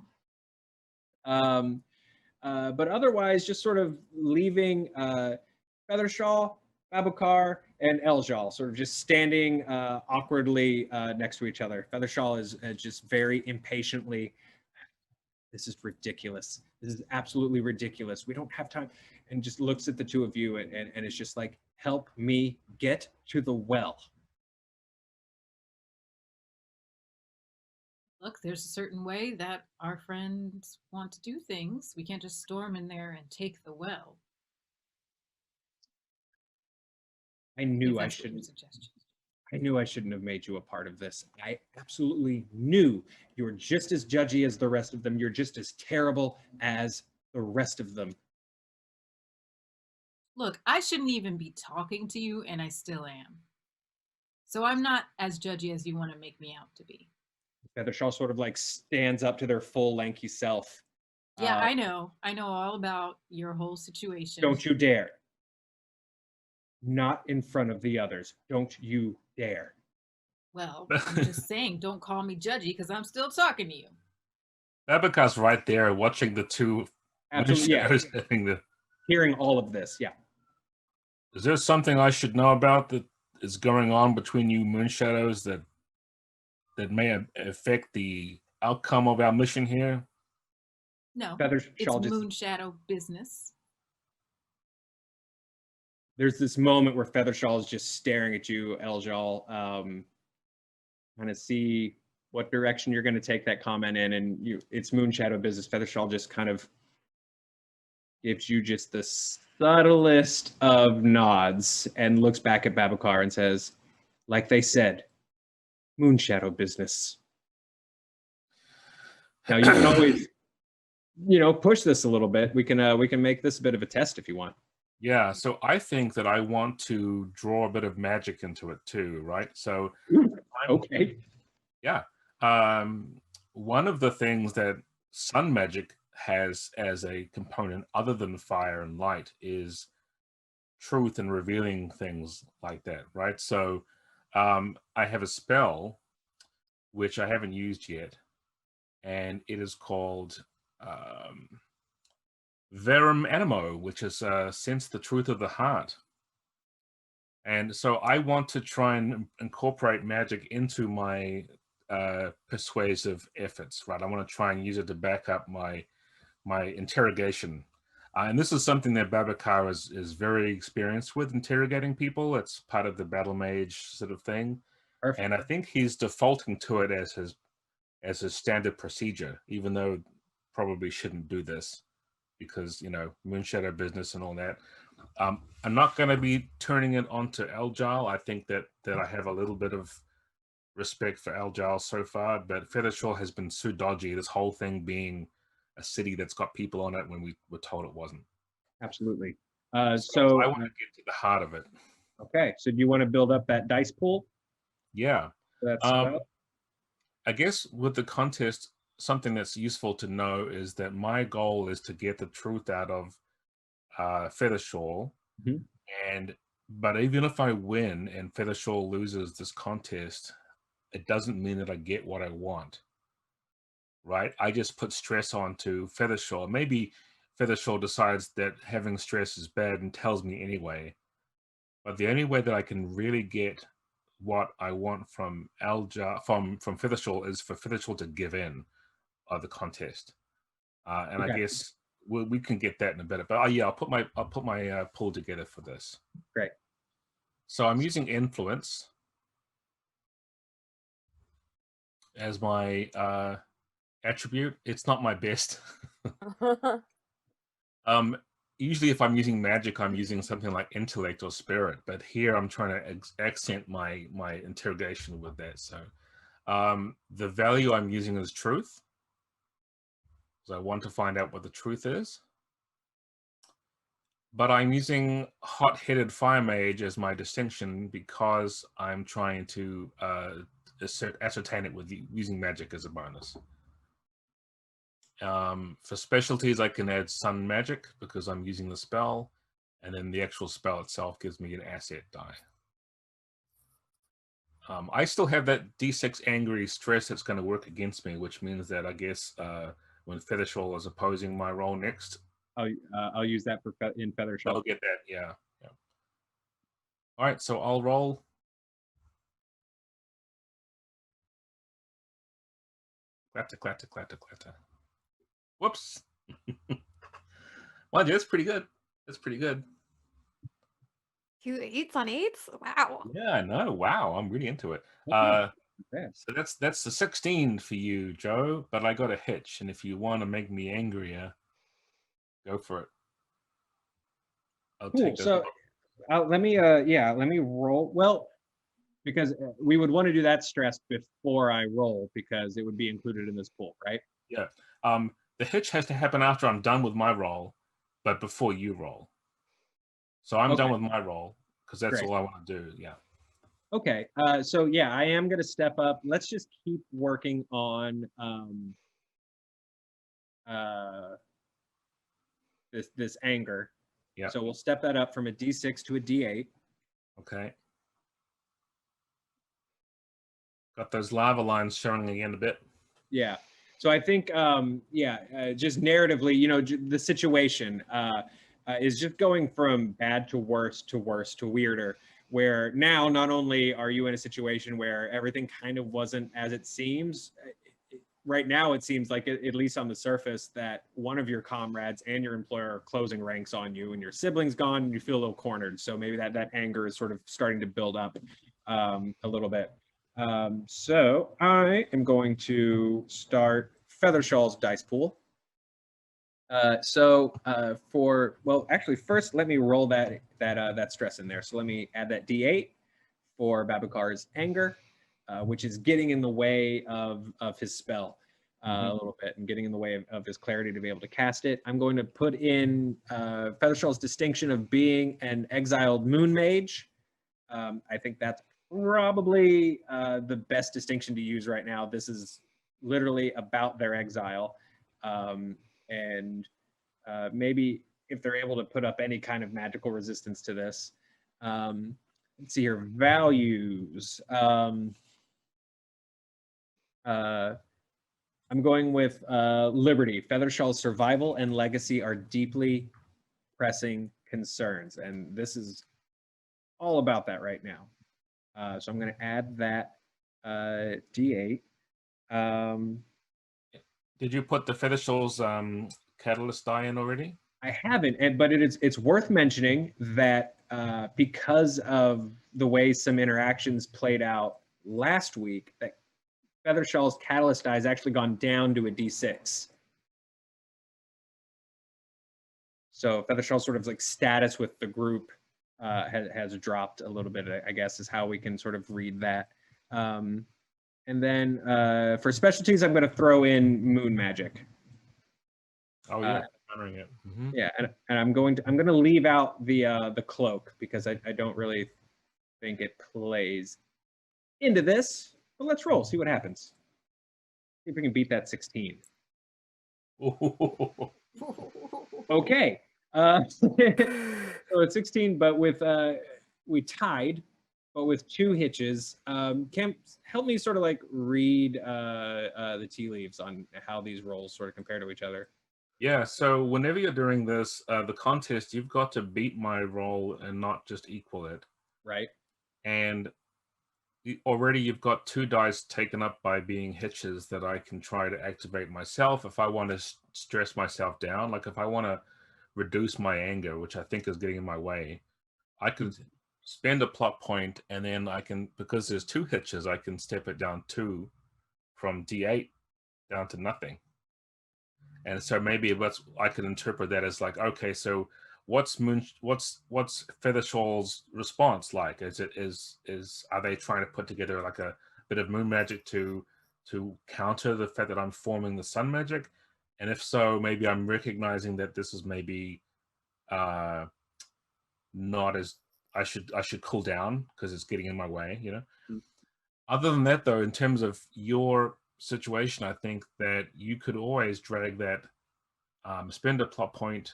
But otherwise, just sort of leaving Feathershaw, Babacar, and Eljal sort of just standing awkwardly next to each other. Feathershaw is just very impatiently, "This is ridiculous. This is absolutely ridiculous. We don't have time." And just looks at the two of you and it's just like, "Help me get to the well." Look, there's a certain way that our friends want to do things. We can't just storm in there and take the well. I knew I That's what your shouldn't. suggestion. I knew I shouldn't have made you a part of this. I absolutely knew you were just as judgy as the rest of them. You're just as terrible as the rest of them. Look, I shouldn't even be talking to you, and I still am. So I'm not as judgy as you want to make me out to be. Feathershaw sort of like stands up to their full lanky self. Yeah, I know. I know all about your whole situation. Don't you dare. Not in front of the others. Don't you dare. Well, I'm just saying, don't call me judgy because I'm still talking to you. Babacar's right there watching the two. Absolutely, yeah. Having the... Hearing all of this, yeah. Is there something I should know about that is going on between you Moonshadows that may affect the outcome of our mission here? No, Feathershaw it's just... Moonshadow business. There's this moment where Feathershaw is just staring at you, Eljal, kind of see what direction you're going to take that comment in, and it's Moonshadow business. Feathershaw just kind of gives you just the subtlest of nods and looks back at Babacar and says, "Like they said, Moonshadow business." Now you can always push this a little bit. We can make this a bit of a test if you want. Yeah, so I think that I want to draw a bit of magic into it too, right? So, Okay. yeah. One of the things that sun magic has as a component other than fire and light is truth and revealing things like that, right? So, I have a spell which I haven't used yet, and it is called Verum Animo, which is sense the truth of the heart. And so I want to try and incorporate magic into my persuasive efforts, right? I want to try and use it to back up my interrogation. And this is something that Babacar is very experienced with, interrogating people. It's part of the battle mage sort of thing. Perfect. And I think he's defaulting to it as his standard procedure, even though probably shouldn't do this because, Moonshadow business and all that. I'm not going to be turning it onto Elgile. I think that I have a little bit of respect for Elgile so far, but Feathershaw has been so dodgy, this whole thing being a city that's got people on it when we were told it wasn't. Absolutely. So I want to get to the heart of it. Okay, so do you want to build up that dice pool? Yeah. That's I guess with the contest, something that's useful to know is that my goal is to get the truth out of Feathershaw. But even if I win and Feathershaw loses this contest, it doesn't mean that I get what I want, right? I just put stress onto Feathershaw. Maybe Feathershaw decides that having stress is bad and tells me anyway. But the only way that I can really get what I want from from Feathershaw is for Feathershaw to give in of the contest. And I guess we can get that in a bit. But yeah, I'll put my pool together for this. Great. So I'm using influence as my attribute. It's not my best. Usually if I'm using magic, I'm using something like intellect or spirit, but here I'm trying to accent my interrogation with that. So the value I'm using is truth, because I want to find out what the truth is. But I'm using hot-headed fire mage as my distinction because I'm trying to ascertain it with using magic as a bonus. For specialties, I can add sun magic because I'm using the spell, and then the actual spell itself gives me an asset die. I still have that D6 angry stress that's going to work against me, which means that I guess when Feathershaw is opposing my roll next, I'll use that in Feathershaw. I'll get that, yeah. All right, so I'll roll. Clatter, clatter, clatter, clatter. Whoops. Well, that's pretty good. That's pretty good. 2 8s on 8s? Wow. Yeah, I know. Wow, I'm really into it. So that's the 16 for you, Joe. But I got a hitch, and if you want to make me angrier, go for it. I'll take those. So let me roll. Well, because we would want to do that stress before I roll because it would be included in this pool, right? Yeah. The hitch has to happen after I'm done with my roll, but before you roll. So I'm done with my roll because that's all I want to do. Yeah. Okay. So yeah, I am going to step up. Let's just keep working on this anger. Yeah. So we'll step that up from a D6 to a D8. Okay. Got those lava lines showing again a bit. Yeah. So I think, just narratively, the situation is just going from bad to worse to weirder, where now not only are you in a situation where everything kind of wasn't as it seems, right now it seems like, at least on the surface, that one of your comrades and your employer are closing ranks on you, and your sibling's gone and you feel a little cornered. So maybe that anger is sort of starting to build up a little bit. So I am going to start Feathershaw's dice pool. Actually, first let me roll that stress in there. So let me add that D8 for Babacar's anger, which is getting in the way of his spell. a little bit and getting in the way of his clarity to be able to cast it. I'm going to put in Feathershaw's distinction of being an exiled moon mage. I think that's probably the best distinction to use right now. This is literally about their exile. And maybe if they're able to put up any kind of magical resistance to this. Let's see here, values. I'm going with Liberty. Feathershaw's survival and legacy are deeply pressing concerns. And this is all about that right now. So I'm going to add that D8. Did you put the Feathershaw's catalyst die in already? I haven't, but it's worth mentioning that because of the way some interactions played out last week, that Feathershaw's catalyst die has actually gone down to a D6. So Feathershaw's sort of like status with the group has dropped a little bit, I guess, is how we can sort of read that. And then for specialties, I'm going to throw in moon magic. Oh yeah, honoring it. Yeah, and I'm going to leave out the cloak because I don't really think it plays into this. But let's roll, see what happens. See if we can beat that 16. Okay. So it's 16, but with we tied, but with 2 hitches. Cam, help me sort of like read the tea leaves on how these rolls sort of compare to each other. Yeah, so whenever you're doing this, the contest, you've got to beat my roll and not just equal it. Right. And already you've got 2 dice taken up by being hitches that I can try to activate myself if I want to stress myself down. Like if I want to reduce my anger, which I think is getting in my way, I could spend a plot point and then I can, because there's 2 hitches, I can step it down 2 from D8 down to nothing. And so maybe I could interpret that as like, okay, so what's Feathershaw's response like? Are they trying to put together like a bit of moon magic to counter the fact that I'm forming the sun magic? And if so, maybe I'm recognizing that this is maybe not as I should cool down because it's getting in my way, you know. Other than that, though, in terms of your situation, I think that you could always drag that, spend a plot point,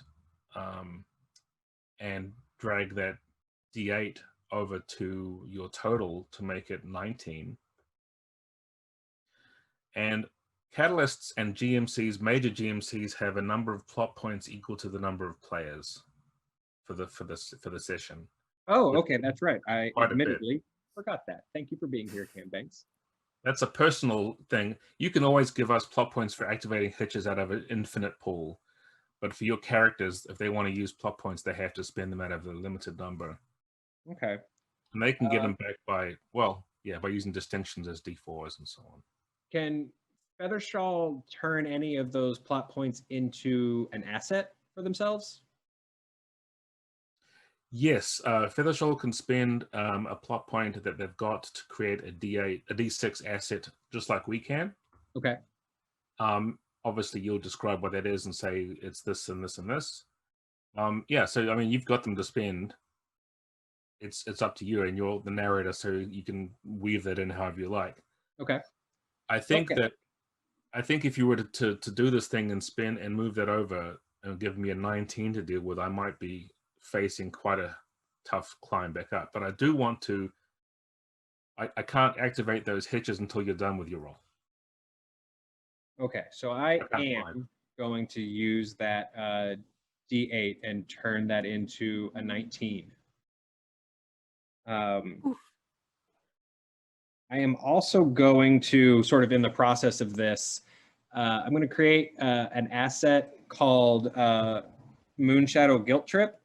and drag that D8 over to your total to make it 19. And catalysts and GMCs, major GMCs, have a number of plot points equal to the number of players for the session. Oh, okay, that's right. I Quite a bit. admittedly forgot that. Thank you for being here, Cam Banks. That's a personal thing. You can always give us plot points for activating hitches out of an infinite pool. But for your characters, if they want to use plot points, they have to spend them out of a limited number. Okay. And they can get them back by using distinctions as D4s and so on. Can Feathershaw turn any of those plot points into an asset for themselves? Yes, Feathershaw can spend a plot point that they've got to create a D6 asset, just like we can. Okay. Obviously, you'll describe what that is and say it's this and this and this. Yeah, so I mean, you've got them to spend. It's up to you, and you're the narrator, so you can weave that in however you like. Okay. I think if you were to do this thing and spend and move that over and give me a 19 to deal with, I might be facing quite a tough climb back up. But I do want to. I can't activate those hitches until you're done with your roll. Okay, so I am going to use that D8 and turn that into a 19. I am also going to, sort of in the process of this, I'm going to create an asset called Moonshadow Guilt Trip.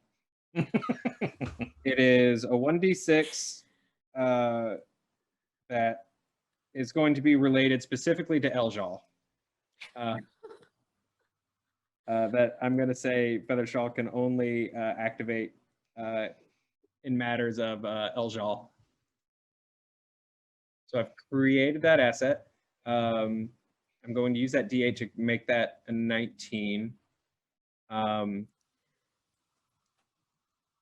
It is a 1d6 that is going to be related specifically to Eljal. That I'm going to say Feathershaw can only activate in matters of Eljal. So I've created that asset. I'm I'm going to use that D8 to make that a 19.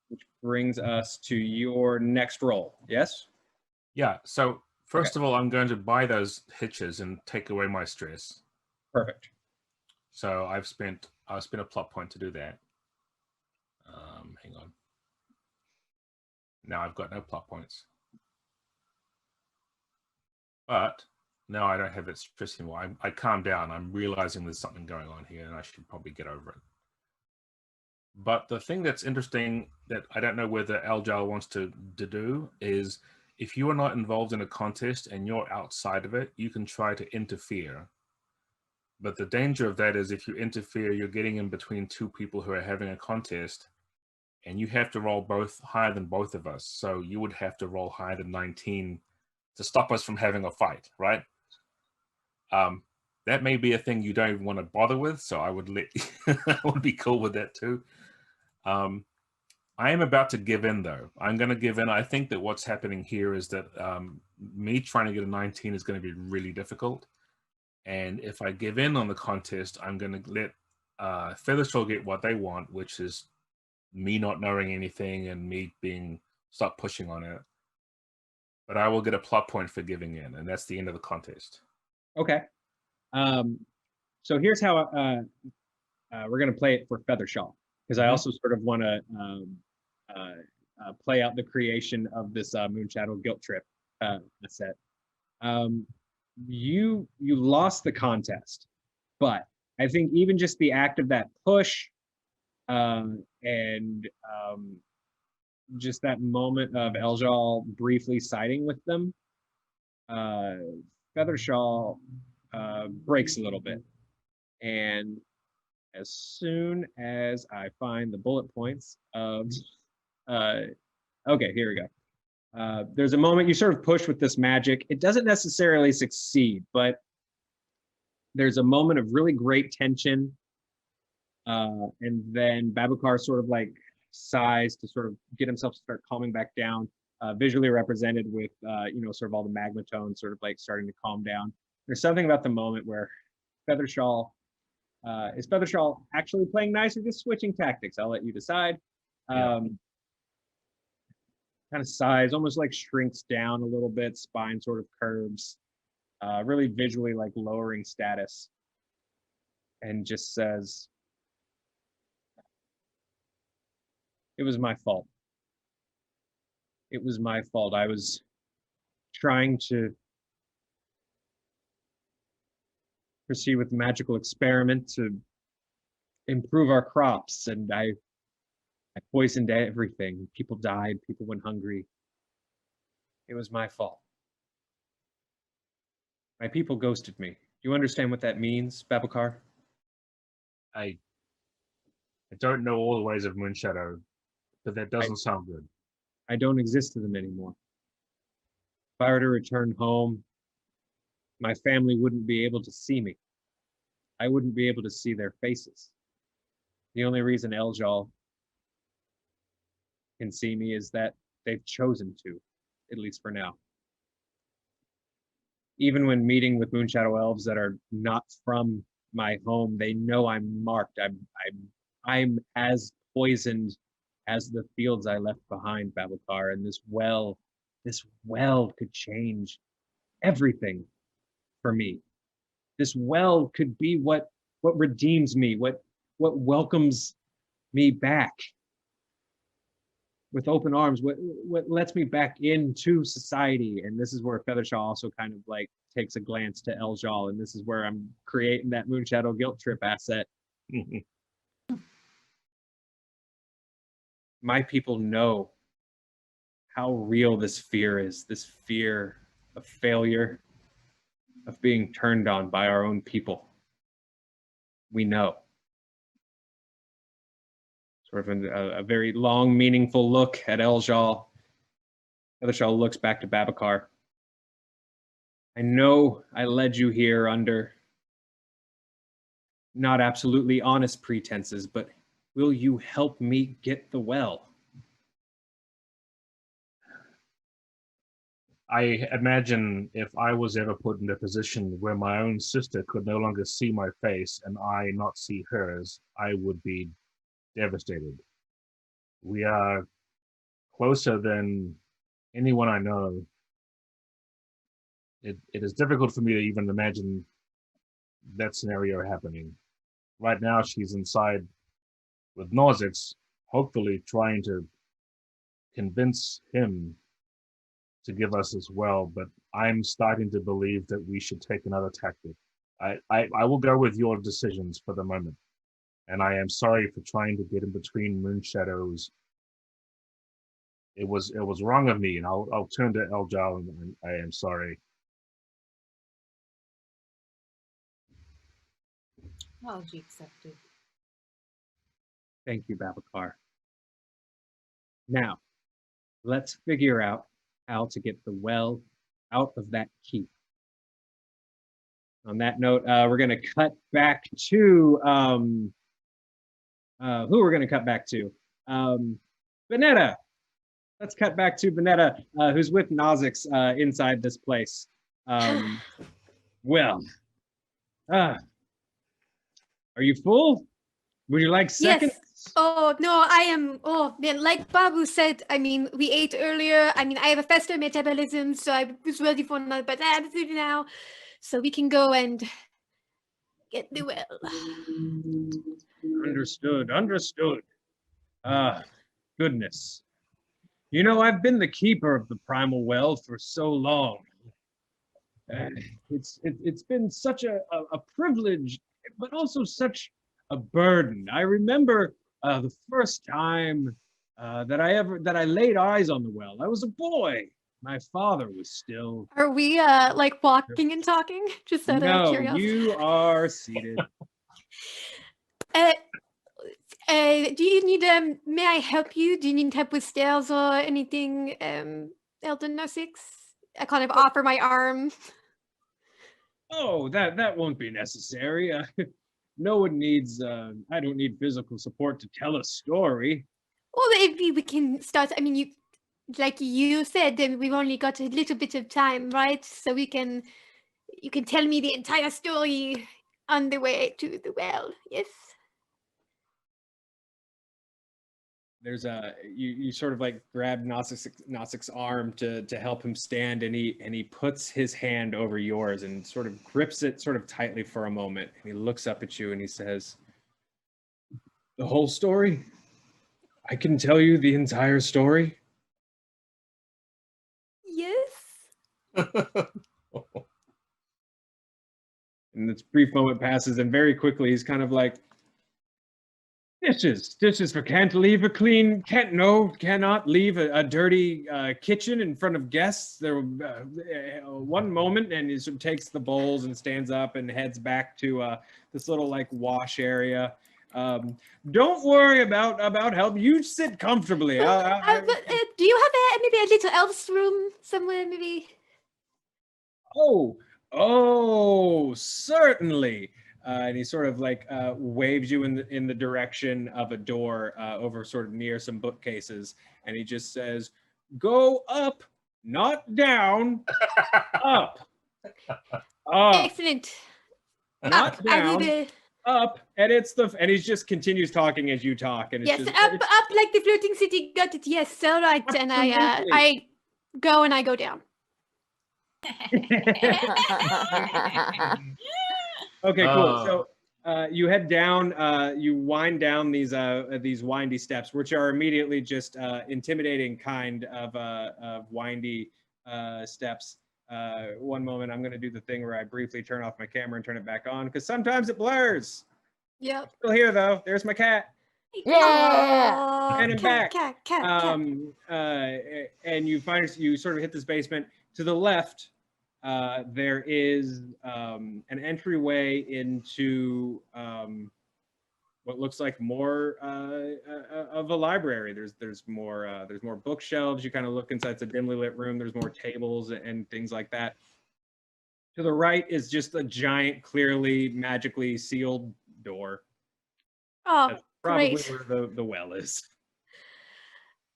Which brings us to your next roll. Yes? Yeah, so first of all, I'm going to buy those hitches and take away my stress. Perfect. So I'll spend a plot point to do that. Hang on. Now I've got no plot points. But now I don't have that stress anymore. I calm down. I'm realizing there's something going on here and I should probably get over it. But the thing that's interesting that I don't know whether Algal wants to do is if you are not involved in a contest and you're outside of it, you can try to interfere. But the danger of that is if you interfere, you're getting in between two people who are having a contest and you have to roll both higher than both of us. So you would have to roll higher than 19 to stop us from having a fight, right? That may be a thing you don't even want to bother with. So I would I would be cool with that too. I am about to give in though. I'm going to give in. I think that what's happening here is that me trying to get a 19 is going to be really difficult. And if I give in on the contest, I'm going to let Featherstall get what they want, which is me not knowing anything and me stop pushing on it. But I will get a plot point for giving in, and that's the end of the contest. Okay. So here's how we're going to play it for Feathershaw, because I also sort of want to play out the creation of this Moonshadow guilt trip set. You lost the contest, but I think even just the act of that push and just that moment of Eljal briefly siding with them, Feathershaw breaks a little bit. And as soon as I find the bullet points of, okay, here we go. There's a moment you sort of push with this magic. It doesn't necessarily succeed, but there's a moment of really great tension. And then Babukar sort of like sighs to sort of get himself to start calming back down, visually represented with, sort of all the magma tones sort of like starting to calm down. There's something about the moment where Feathershaw, is Feathershaw actually playing nice or just switching tactics? I'll let you decide. Kind of sighs, almost like shrinks down a little bit, spine sort of curves, really visually like lowering status, and just says, "It was my fault. It was my fault. I was trying to proceed with the magical experiment to improve our crops, and I poisoned everything. People died, people went hungry. It was my fault. My people ghosted me. Do you understand what that means, Babukar?" I don't know all the ways of Moonshadow, but that doesn't sound good. I don't exist to them anymore. If I were to return home, my family wouldn't be able to see me. I wouldn't be able to see their faces. The only reason Eljal can see me is that they've chosen to, at least for now. Even when meeting with Moonshadow elves that are not from my home, they know I'm marked. I'm as poisoned as the fields I left behind, Babukar, and this well could change everything for me. This well could be what redeems me, what welcomes me back with open arms, what lets me back into society. And this is where Feathershaw also kind of like takes a glance to Eljal, and this is where I'm creating that Moonshadow guilt trip asset. My people know how real this fear is, this fear of failure, of being turned on by our own people. We know. Sort of a very long, meaningful look at Eljal. Eljal looks back to Babukar. I know I led you here under not absolutely honest pretenses, but will you help me get the well? I imagine if I was ever put in a position where my own sister could no longer see my face and I not see hers, I would be devastated. We are closer than anyone I know. It is difficult for me to even imagine that scenario happening. Right now, she's inside with Norzix, hopefully trying to convince him to give us as well, but I'm starting to believe that we should take another tactic. I will go with your decisions for the moment, and I am sorry for trying to get in between Moonshadows. It was wrong of me, and I'll turn to Eljal, and I am sorry. Apology accepted. Thank you, Babacar. Now, let's figure out how to get the well out of that keep. On that note, we're going to cut back to who we're going to cut back to. Vanessa. Let's cut back to Vanessa, who's with Norzix inside this place. Well, are you full? Would you like seconds? Yes. Oh, no, I am. Oh, man, like Babu said, I mean, we ate earlier. I mean, I have a faster metabolism, so I was ready for another, but I have food now. So we can go and get the well. Understood. Goodness. You know, I've been the keeper of the primal well for so long. It's been such a privilege, but also such a burden. I remember the first time that I laid eyes on the well. I was a boy. My father was still. Are we like walking and talking? Just out of curiosity. You are seated. Do you need may I help you? Do you need help with stairs or anything, Elden Norzix? I kind of offer my arm. Oh, that won't be necessary. No one needs. I don't need physical support to tell a story. Well, if we can start. I mean, you, like you said, we've only got a little bit of time, right? So you can tell me the entire story on the way to the well. Yes. There's you sort of like grab Norzix's arm to help him stand, and he puts his hand over yours and sort of grips it sort of tightly for a moment. And he looks up at you and he says, "The whole story? I can tell you the entire story?" Yes. And this brief moment passes, and very quickly he's kind of like, Dishes for cannot leave a dirty kitchen in front of guests. There one moment, and he sort of takes the bowls and stands up and heads back to this little like wash area. Don't worry about help. You sit comfortably. Do you have maybe a little elf's room somewhere? Maybe. Oh, certainly. And he sort of like waves you in the direction of a door over sort of near some bookcases, and he just says, "Go up, not down, up, Excellent. not down, up." And he just continues talking as you talk, and it's yes, just, up like the floating city. Got it. Yes, all right. And I go down. Okay, cool. So you head down, you wind down these windy steps, which are immediately just intimidating kind of windy steps. One moment, I'm going to do the thing where I briefly turn off my camera and turn it back on, because sometimes it blurs. Yep. Still here, though. There's my cat. Yeah. And I'm back. Cat. And you sort of hit this basement. To the left, there is an entryway into what looks like more of a library. There's more bookshelves. You kind of look inside. It's a dimly lit room. There's more tables and things like that. To the right is just a giant, clearly magically sealed door. Oh, that's probably great. where the well is.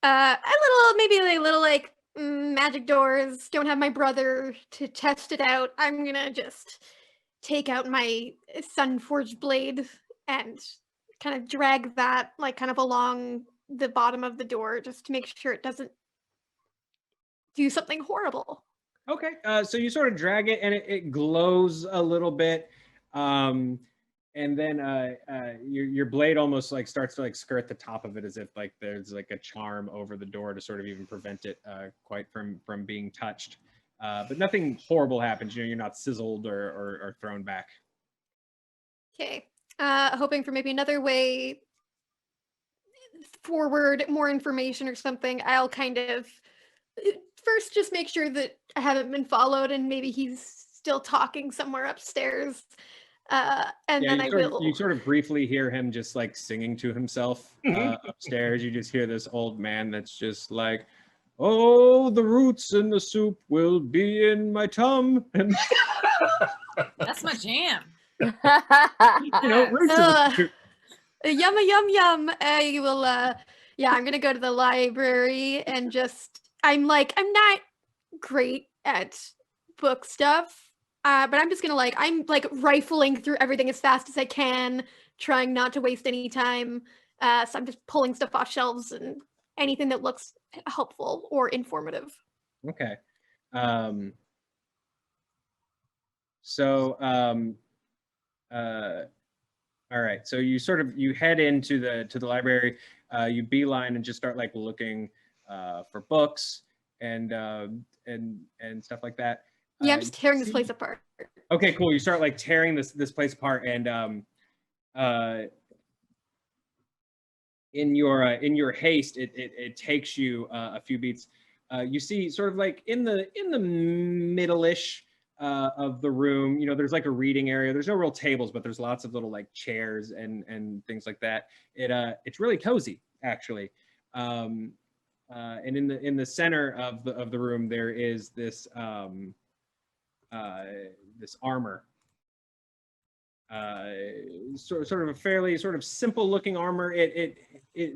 Maybe a little like magic doors, don't have my brother to test it out. I'm gonna just take out my sun-forged blade and kind of drag that, like, kind of along the bottom of the door just to make sure it doesn't do something horrible. Okay, so you sort of drag it, and it glows a little bit, and then your blade almost like starts to like skirt the top of it, as if like there's like a charm over the door to sort of even prevent it quite from being touched. But nothing horrible happens. You know, you're not sizzled or thrown back. Okay, hoping for maybe another way forward, more information or something. I'll kind of first just make sure that I haven't been followed and maybe he's still talking somewhere upstairs. And Yeah, then I will. You sort of briefly hear him just like singing to himself upstairs. You just hear this old man that's just like, "Oh, the roots in the soup will be in my tum," and That's my jam. you know, roots in the soup. Yum yum yum. I will. Yeah, I'm gonna go to the library and just. I'm not great at book stuff. But I'm just gonna I'm rifling through everything as fast as I can, trying not to waste any time. So I'm just pulling stuff off shelves and anything that looks helpful or informative. Okay. All right. So you head into the library. You beeline and just start like looking for books and stuff like that. Yeah, I'm just tearing this place apart. Okay, cool. You start like tearing this place apart, and in your haste, it takes you a few beats. You see sort of like in the middle-ish of the room, you know, there's like a reading area. There's no real tables, but there's lots of little like chairs and things like that. It's really cozy, actually. And in the center of the room, there is this this armor. Sort of a fairly sort of simple looking armor. It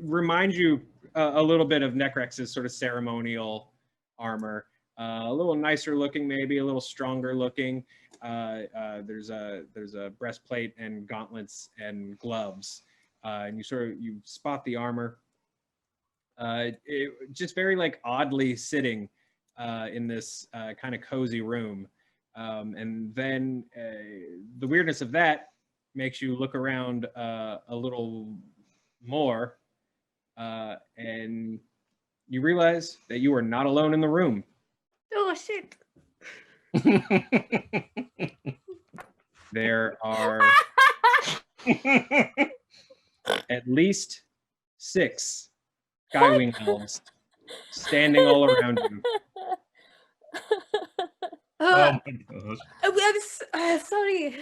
reminds you a little bit of Necrex's sort of ceremonial armor. A little nicer looking, maybe a little stronger looking. There's a breastplate and gauntlets and gloves, and you spot the armor. Just very like oddly sitting in this kind of cozy room. And then the weirdness of that makes you look around a little more, and you realize that you are not alone in the room. Oh shit! There are at least 6 skywing elves standing all around you. Oh my gosh. I'm sorry.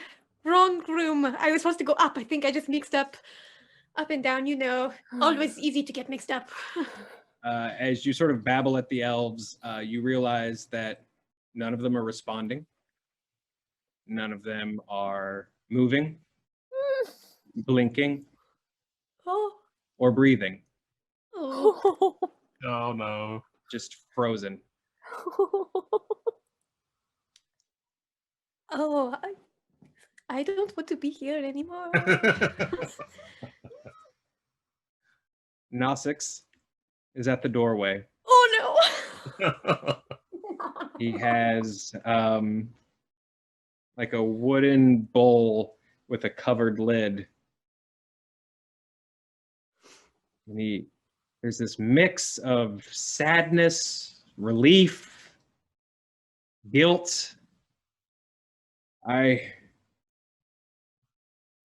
Wrong room. I was supposed to go up. I think I just mixed up and down, you know. Always easy to get mixed up. As you sort of babble at the elves, you realize that none of them are responding. None of them are moving, blinking, or breathing. Oh. Oh no. Just frozen. Oh, I don't want to be here anymore. Nossix is at the doorway. Oh no! He has like a wooden bowl with a covered lid. And there's this mix of sadness, relief, guilt. I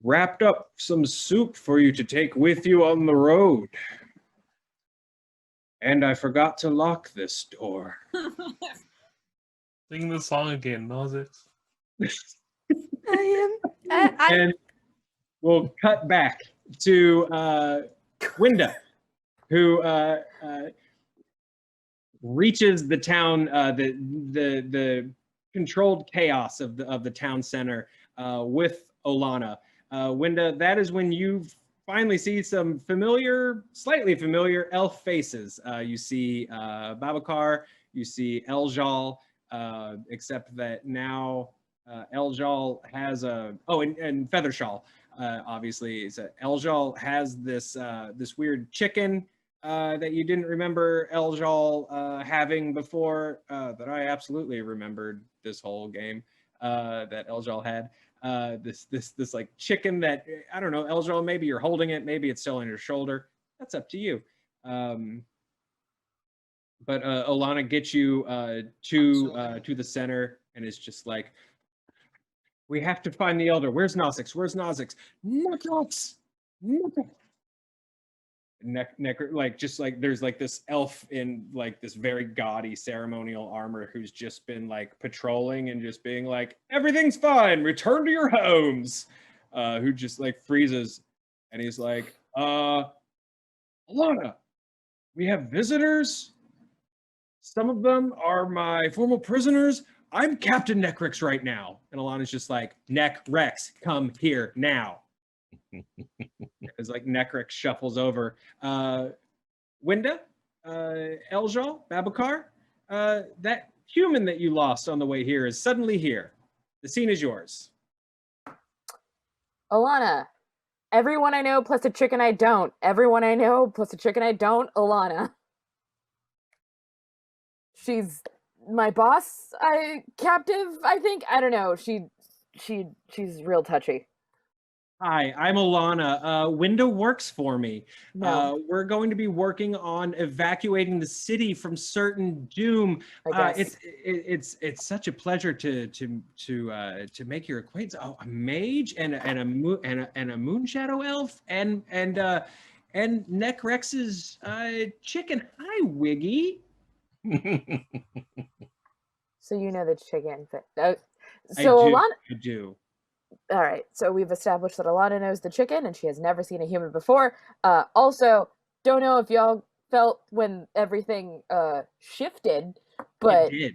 wrapped up some soup for you to take with you on the road. And I forgot to lock this door. Sing the song again, Nozzix. And we'll cut back to Winda, who reaches the town, the controlled chaos of the town center with Olana. Winda, that is when you finally see some slightly familiar elf faces. You see Babacar, You see Eljal, except that now Eljal has a and Feathershaw, obviously is Eljal has this this weird chicken that you didn't remember Eljal having before, that I absolutely remembered this whole game, that Eljal had. This like chicken that, I don't know, Eljal, maybe you're holding it, maybe it's still on your shoulder. That's up to you. But Alana gets you to the center and is just like, we have to find the elder. Where's Nozzix? Where's Nozzix? Nozzix! Like just like there's like this elf in like this very gaudy ceremonial armor who's just been like patrolling and just being like, everything's fine, return to your homes. Who just like freezes and he's like, Alana, we have visitors. Some of them are my former prisoners. I'm Captain Necrex right now. And Alana's just like, Necrex, come here now. It's like Necrex shuffles over. Winda, Eljal, Babakar, that human that you lost on the way here is suddenly here. The scene is yours. Alana, everyone I know plus a chicken I don't. Everyone I know plus a chicken I don't, Alana. She's my boss, captive, I think. I don't know. She's real touchy. Hi, I'm Alana. Window works for me. No. We're going to be working on evacuating the city from certain doom. It's such a pleasure to make your acquaintance. Oh, a mage and a moon shadow elf and Necrex's chicken. Hi, Wiggy. So you know the chicken. I do. All right, so we've established that Alana knows the chicken and she has never seen a human before. Also, don't know if y'all felt when everything shifted, but It did.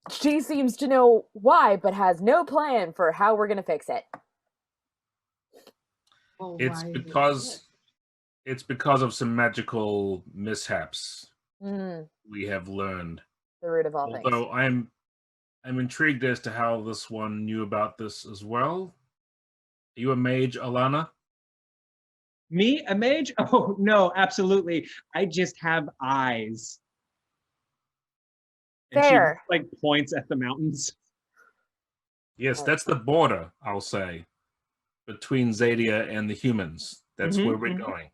she seems to know why, but has no plan for how we're going to fix it. Well, It's why because of some magical mishaps Mm, we have learned. the root of all things. Although I'm intrigued as to how this one knew about this as well. Are you a mage, Alana? Me, a mage? Oh, no, absolutely. I just have eyes. And Fair. she like points at the mountains. Yes, that's the border, I'll say, between Xadia and the humans. That's where we're going.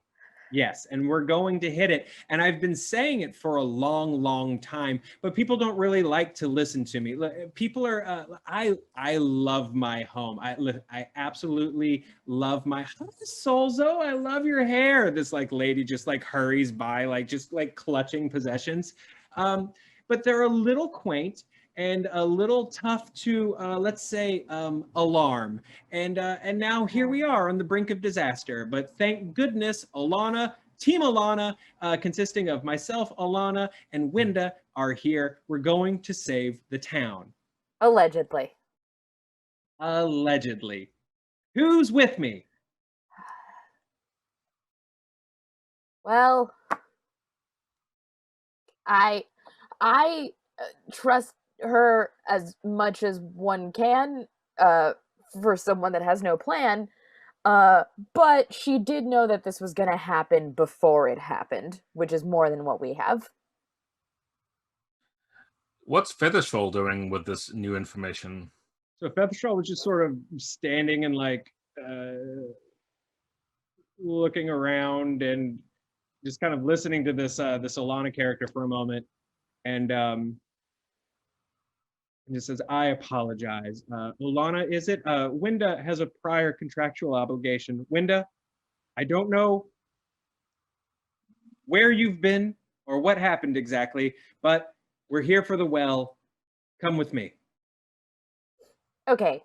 Yes, and we're going to hit it. And I've been saying it for a long, long time, but people don't really like to listen to me. People are, I love my home. I absolutely love my home. Solzo, I love your hair. This like lady just like hurries by, like just like clutching possessions. But they're a little quaint and a little tough to, let's say, alarm. And now here we are on the brink of disaster. But thank goodness, Alana, Team Alana, consisting of myself, Alana, and Winda, are here. We're going to save the town. Allegedly. Allegedly. Who's with me? Well, I trust her as much as one can for someone that has no plan, but she did know that this was going to happen before it happened, which is more than what we have. What's Featherstall doing with this new information? So Featherstall was just sort of standing and like looking around and just kind of listening to this this Alana character for a moment, and just says, I apologize. Alana, is it? Winda has a prior contractual obligation. Winda, I don't know where you've been or what happened exactly, but we're here for the well. Come with me. Okay,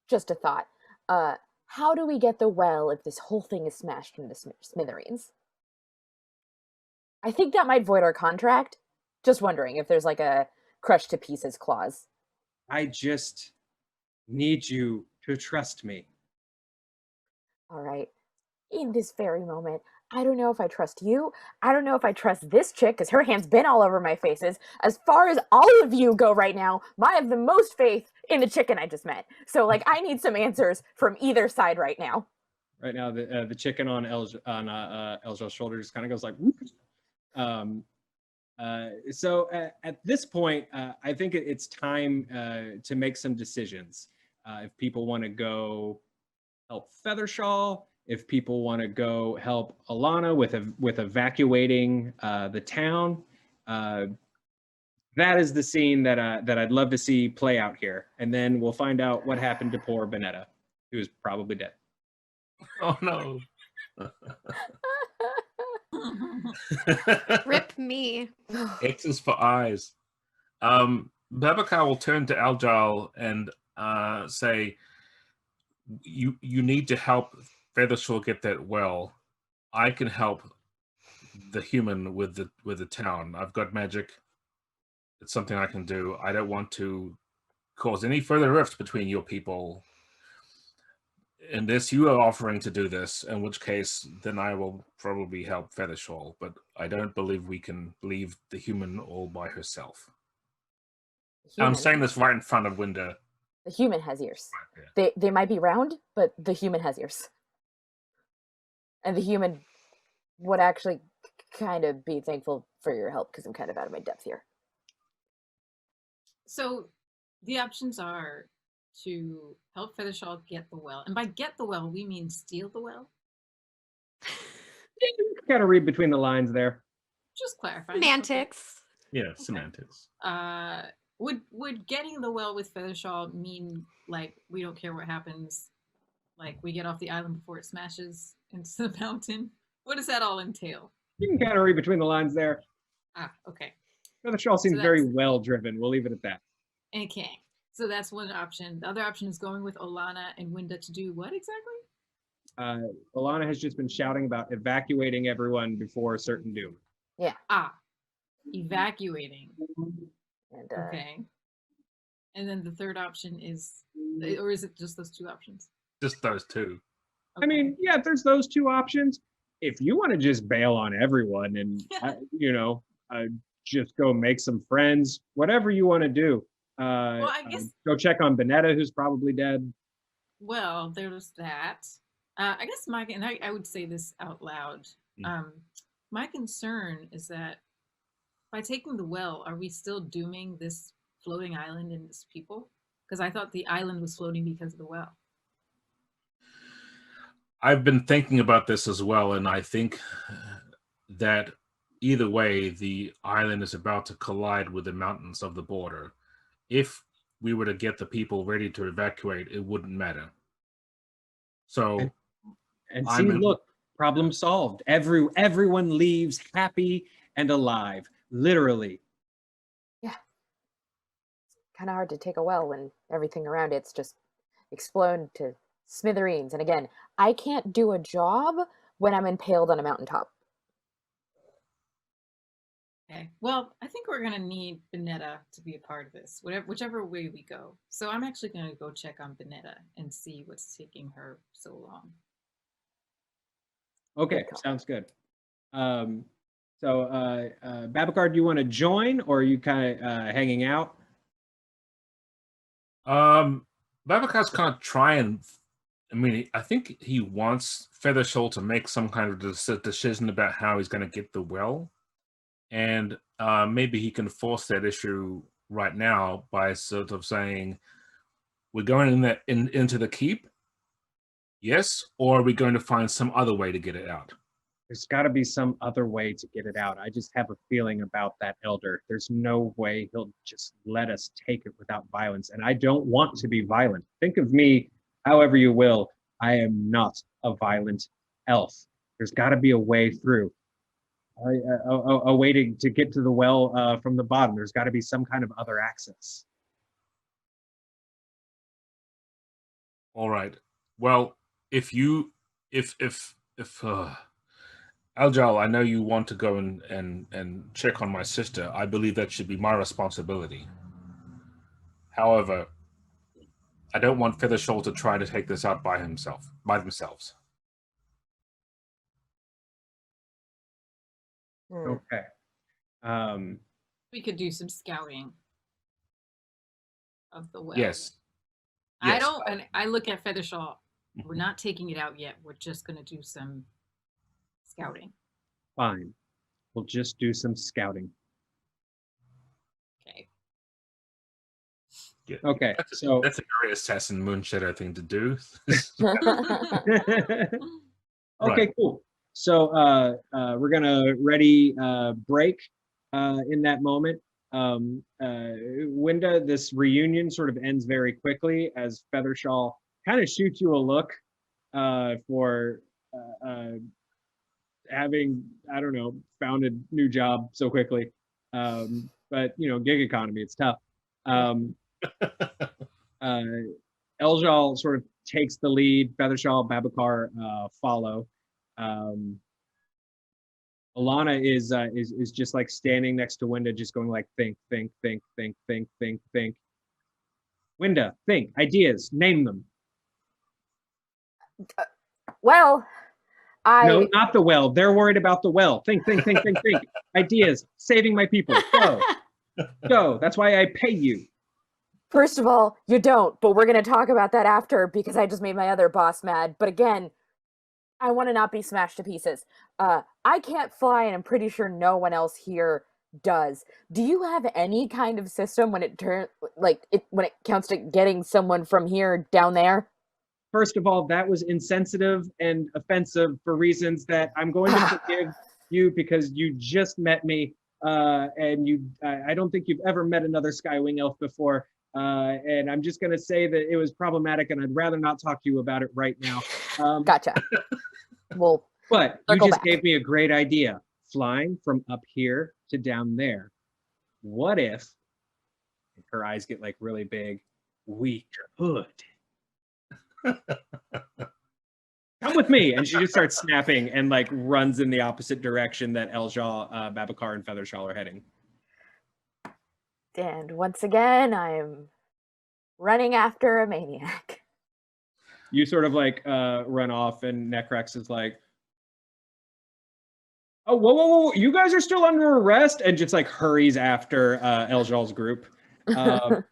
just a thought. How do we get the well if this whole thing is smashed into smithereens? I think that might void our contract. Just wondering if there's like a crushed to pieces clause. I just need you to trust me. All right. in this very moment, I don't know if I trust you. I don't know if I trust this chick, because her hand's been all over my faces. As far as all of you go right now, I have the most faith in the chicken I just met. So, like, I need some answers from either side right now. Right now, the chicken on Elja's shoulders kind of goes like, whoop. So at this point, I think it's time to make some decisions. If people want to go help Feathershaw, if people want to go help Alana with evacuating the town, that is the scene that I'd love to see play out here. And then we'll find out what happened to poor Vanessa, who is probably dead. Oh no. Rip me. X's for eyes. Babacar will turn to Aljal and say, you need to help Feathershaw get that well. I can help the human with the town. I've got magic. It's something I can do. I don't want to cause any further rift between your people. In this, you are offering to do this, in which case, then I will probably help Feathershaw, but I don't believe we can leave the human all by herself. I'm saying this right in front of Winda. The human has ears. Right, They might be round, but the human has ears. And the human would actually kind of be thankful for your help, because I'm kind of out of my depth here. So the options are to help Feathershaw get the well. And by get the well, we mean steal the well? You gotta read between the lines there. Just clarify. Semantics. Yeah, semantics. Would getting the well with Feathershaw mean, like, we don't care what happens, like we get off the island before it smashes into the mountain? What does that all entail? You can kind of read between the lines there. Ah, okay. Feathershaw seems very well driven. We'll leave it at that. Okay. So that's one option. The other option is going with Olana and Winda to do what exactly? Alana has just been shouting about evacuating everyone before certain doom. Yeah. Evacuating. And, Okay. And then the third option is, or is it just those two options? Just those two. Okay. I mean, yeah, there's those two options. If you want to just bail on everyone and, just go make some friends, whatever you want to do. Well, I guess go check on Bonetta, who's probably dead. Well, there's that. I guess I would say this out loud. My concern is that by taking the well, are we still dooming this floating island and its people? Because I thought the island was floating because of the well. I've been thinking about this as well, and I think that either way, the island is about to collide with the mountains of the border. If we were to get the people ready to evacuate, it wouldn't matter. So, and see, look, problem solved. Everyone leaves happy and alive, literally. Yeah. It's kind of hard to take a well when everything around it's just exploded to smithereens. And again, I can't do a job when I'm impaled on a mountaintop. Okay. Well, I think we're gonna need Bonetta to be a part of this, whichever way we go. So I'm actually gonna go check on Bonetta and see what's taking her so long. Okay, sounds good. So Babacar, do you want to join, or are you kind of hanging out? Babacar's kind of trying. I mean, I think he wants Feathershaw to make some kind of decision about how he's going to get the well. And maybe he can force that issue right now by sort of saying, we're going into the keep, yes, or are we going to find some other way to get it out? There's got to be some other way to get it out. I just have a feeling about that elder. There's no way he'll just let us take it without violence. And I don't want to be violent. Think of me however you will. I am not a violent elf. There's got to be a way through. A way to get to the well from the bottom. There's got to be some kind of other access. All right. Well, if Aljal, I know you want to go and check on my sister. I believe that should be my responsibility. However, I don't want Feathershaw to try to take this out by themselves. Okay. We could do some scouting of the well. Yes. I don't, and I look at Feathershaw. We're not taking it out yet. We're just going to do some scouting. Fine. We'll just do some scouting. Okay. Yeah. Okay. So That's a very assassin moonshadow thing to do. okay, Right. cool. So we're gonna ready break in that moment. Winda, this reunion sort of ends very quickly as Feathershaw kind of shoots you a look for having, I don't know, found a new job so quickly. But you know, gig economy, it's tough. Eljal sort of takes the lead. Feathershaw, Babacar follow. Alana is just like standing next to Winda, just going like think. Winda, think, ideas, name them. Well, No, not the well. They're worried about the well. Think. Ideas, saving my people. Go. That's why I pay you. First of all, you don't, but we're going to talk about that after because I just made my other boss mad. But again, I want to not be smashed to pieces. I can't fly, and I'm pretty sure no one else here does. Do you have any kind of system when it counts to getting someone from here down there? First of all, that was insensitive and offensive for reasons that I'm going to forgive you because you just met me, and I don't think you've ever met another Skywing elf before. And I'm just going to say that it was problematic, and I'd rather not talk to you about it right now. Gotcha. Well, but you just gave me a great idea. Flying from up here to down there. What if, her eyes get like really big, we could. Come with me. And she just starts snapping and like runs in the opposite direction that Eljal, Babacar, and Feathershaw are heading. And once again, I'm running after a maniac. You sort of like run off, and Necrex is like, oh, whoa, you guys are still under arrest, and just like hurries after Eljal's group. I'm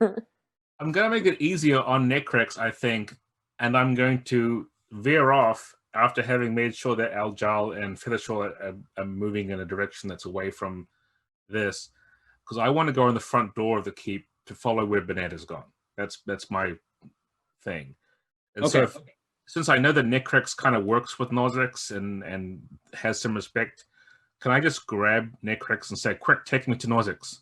gonna make it easier on Necrex, I think, and I'm going to veer off after having made sure that Eljal and Feathershaw are moving in a direction that's away from this, because I want to go in the front door of the keep to follow where Bennett has gone. That's my thing. And okay. So since I know that Necrex kind of works with Nozzix and has some respect, can I just grab Necrex and say, quick, take me to Nozzix?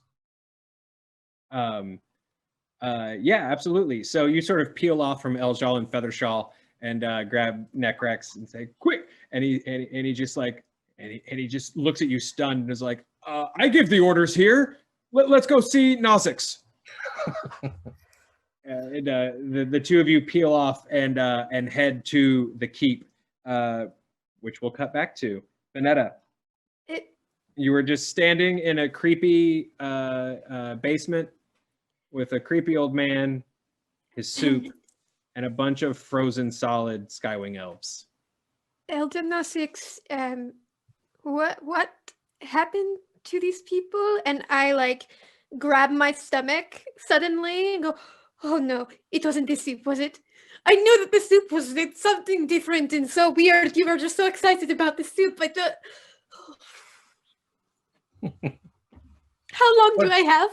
Yeah, absolutely. So you sort of peel off from Eljal and Feathershaw and grab Necrex and say, quick. And he just like, and he just looks at you stunned and is like, I give the orders here. Let's go see Nozzix. And the two of you peel off and head to the keep, which we'll cut back to. Vanessa, you were just standing in a creepy basement with a creepy old man, his soup, and a bunch of frozen solid Skywing elves. Elder Nozzix, what happened to these people? And I like grab my stomach suddenly and go, oh no, it wasn't the soup, was it? I knew that the soup was something different and so weird. You were just so excited about the soup. I thought, how long do I have?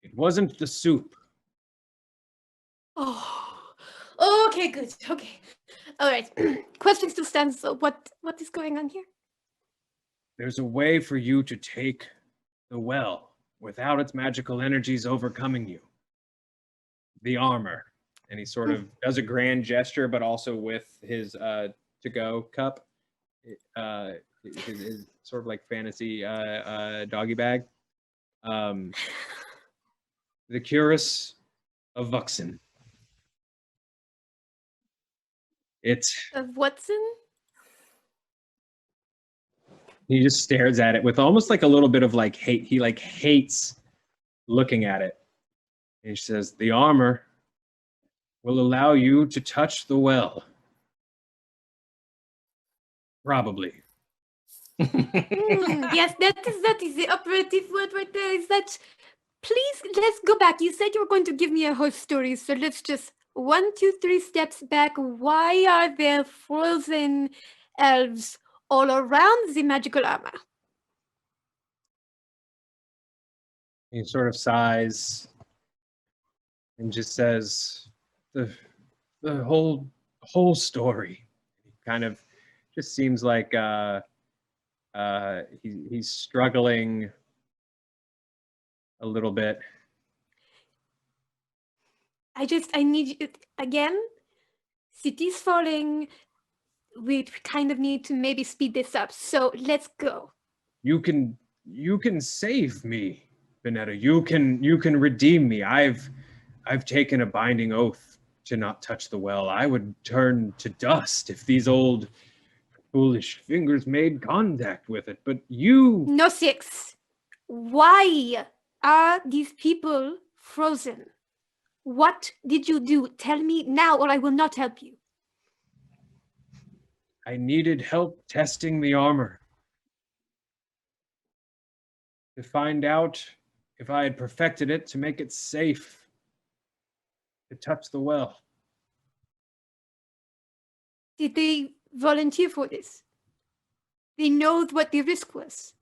It wasn't the soup. Oh, okay, good. Okay. All right. Question still stands. So what is going on here? There's a way for you to take the well without its magical energies overcoming you. The armor. And he sort of does a grand gesture, but also with his to-go cup. His sort of like fantasy doggy bag. The Curus of Vuxen. It's... Of Watson? He just stares at it with almost like a little bit of like hate. He like hates looking at it. And he says, the armor, will allow you to touch the well. Probably. Yes, that is the operative word right there. Is that, please, let's go back. You said you were going to give me a whole story, so let's just 1, 2, 3 steps back. Why are there frozen elves all around the magical armor? He sort of sighs and just says, the whole story. He kind of just seems like he's struggling a little bit. I need you, again, city's falling. We kind of need to maybe speed this up, so let's go. You can save me, Vanessa. You can redeem me. I've taken a binding oath to not touch the well. I would turn to dust if these old foolish fingers made contact with it. But you... No, Six. Why are these people frozen? What did you do? Tell me now or I will not help you. I needed help testing the armor to find out if I had perfected it to make it safe to touch the well. Did they volunteer for this? They know what the risk was.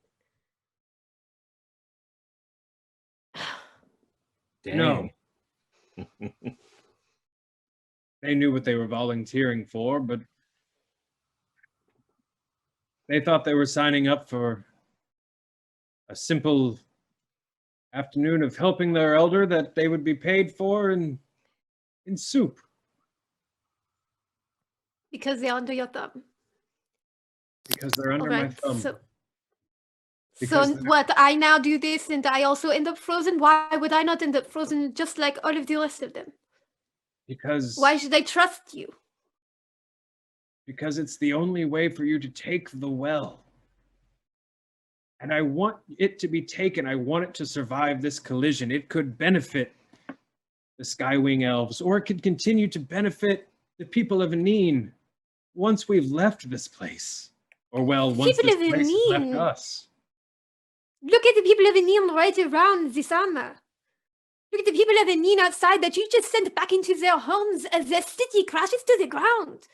No. They knew what they were volunteering for, but they thought they were signing up for a simple afternoon of helping their elder that they would be paid for in soup. Because they're under your thumb. Because they're under my thumb. So what, I now do this and I also end up frozen? Why would I not end up frozen just like all of the rest of them? Because... Why should I trust you? Because it's the only way for you to take the well. And I want it to be taken. I want it to survive this collision. It could benefit the Skywing Elves, or it could continue to benefit the people of Aneen once we've left this place. Or, well, once this place has left us. Look at the people of Aneen right around this armor. Look at the people of Aneen outside that you just sent back into their homes as their city crashes to the ground.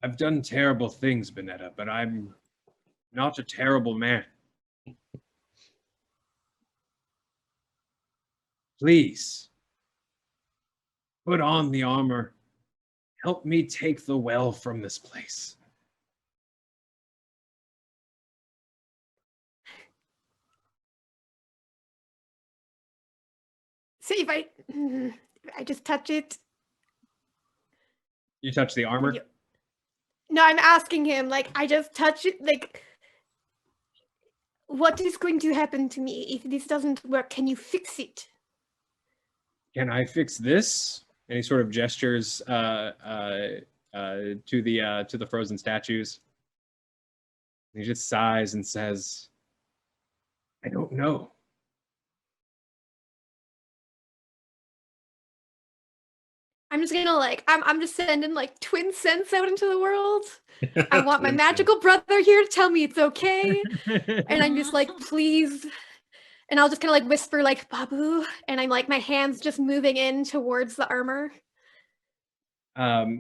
I've done terrible things, Vanessa, but I'm not a terrible man. Please, put on the armor. Help me take the well from this place. So if I just touch it. You touch the armor? No, I'm asking him, like, I just touch it, like, what is going to happen to me if this doesn't work? Can you fix it? Can I fix this? And he sort of gestures to the frozen statues. And he just sighs and says, I don't know. I'm just gonna I'm just sending like twin sense out into the world. I want my magical brother here to tell me it's okay. And I'm just like, please. And I'll just kind of like whisper like Babu, and I'm like my hands just moving in towards the armor. At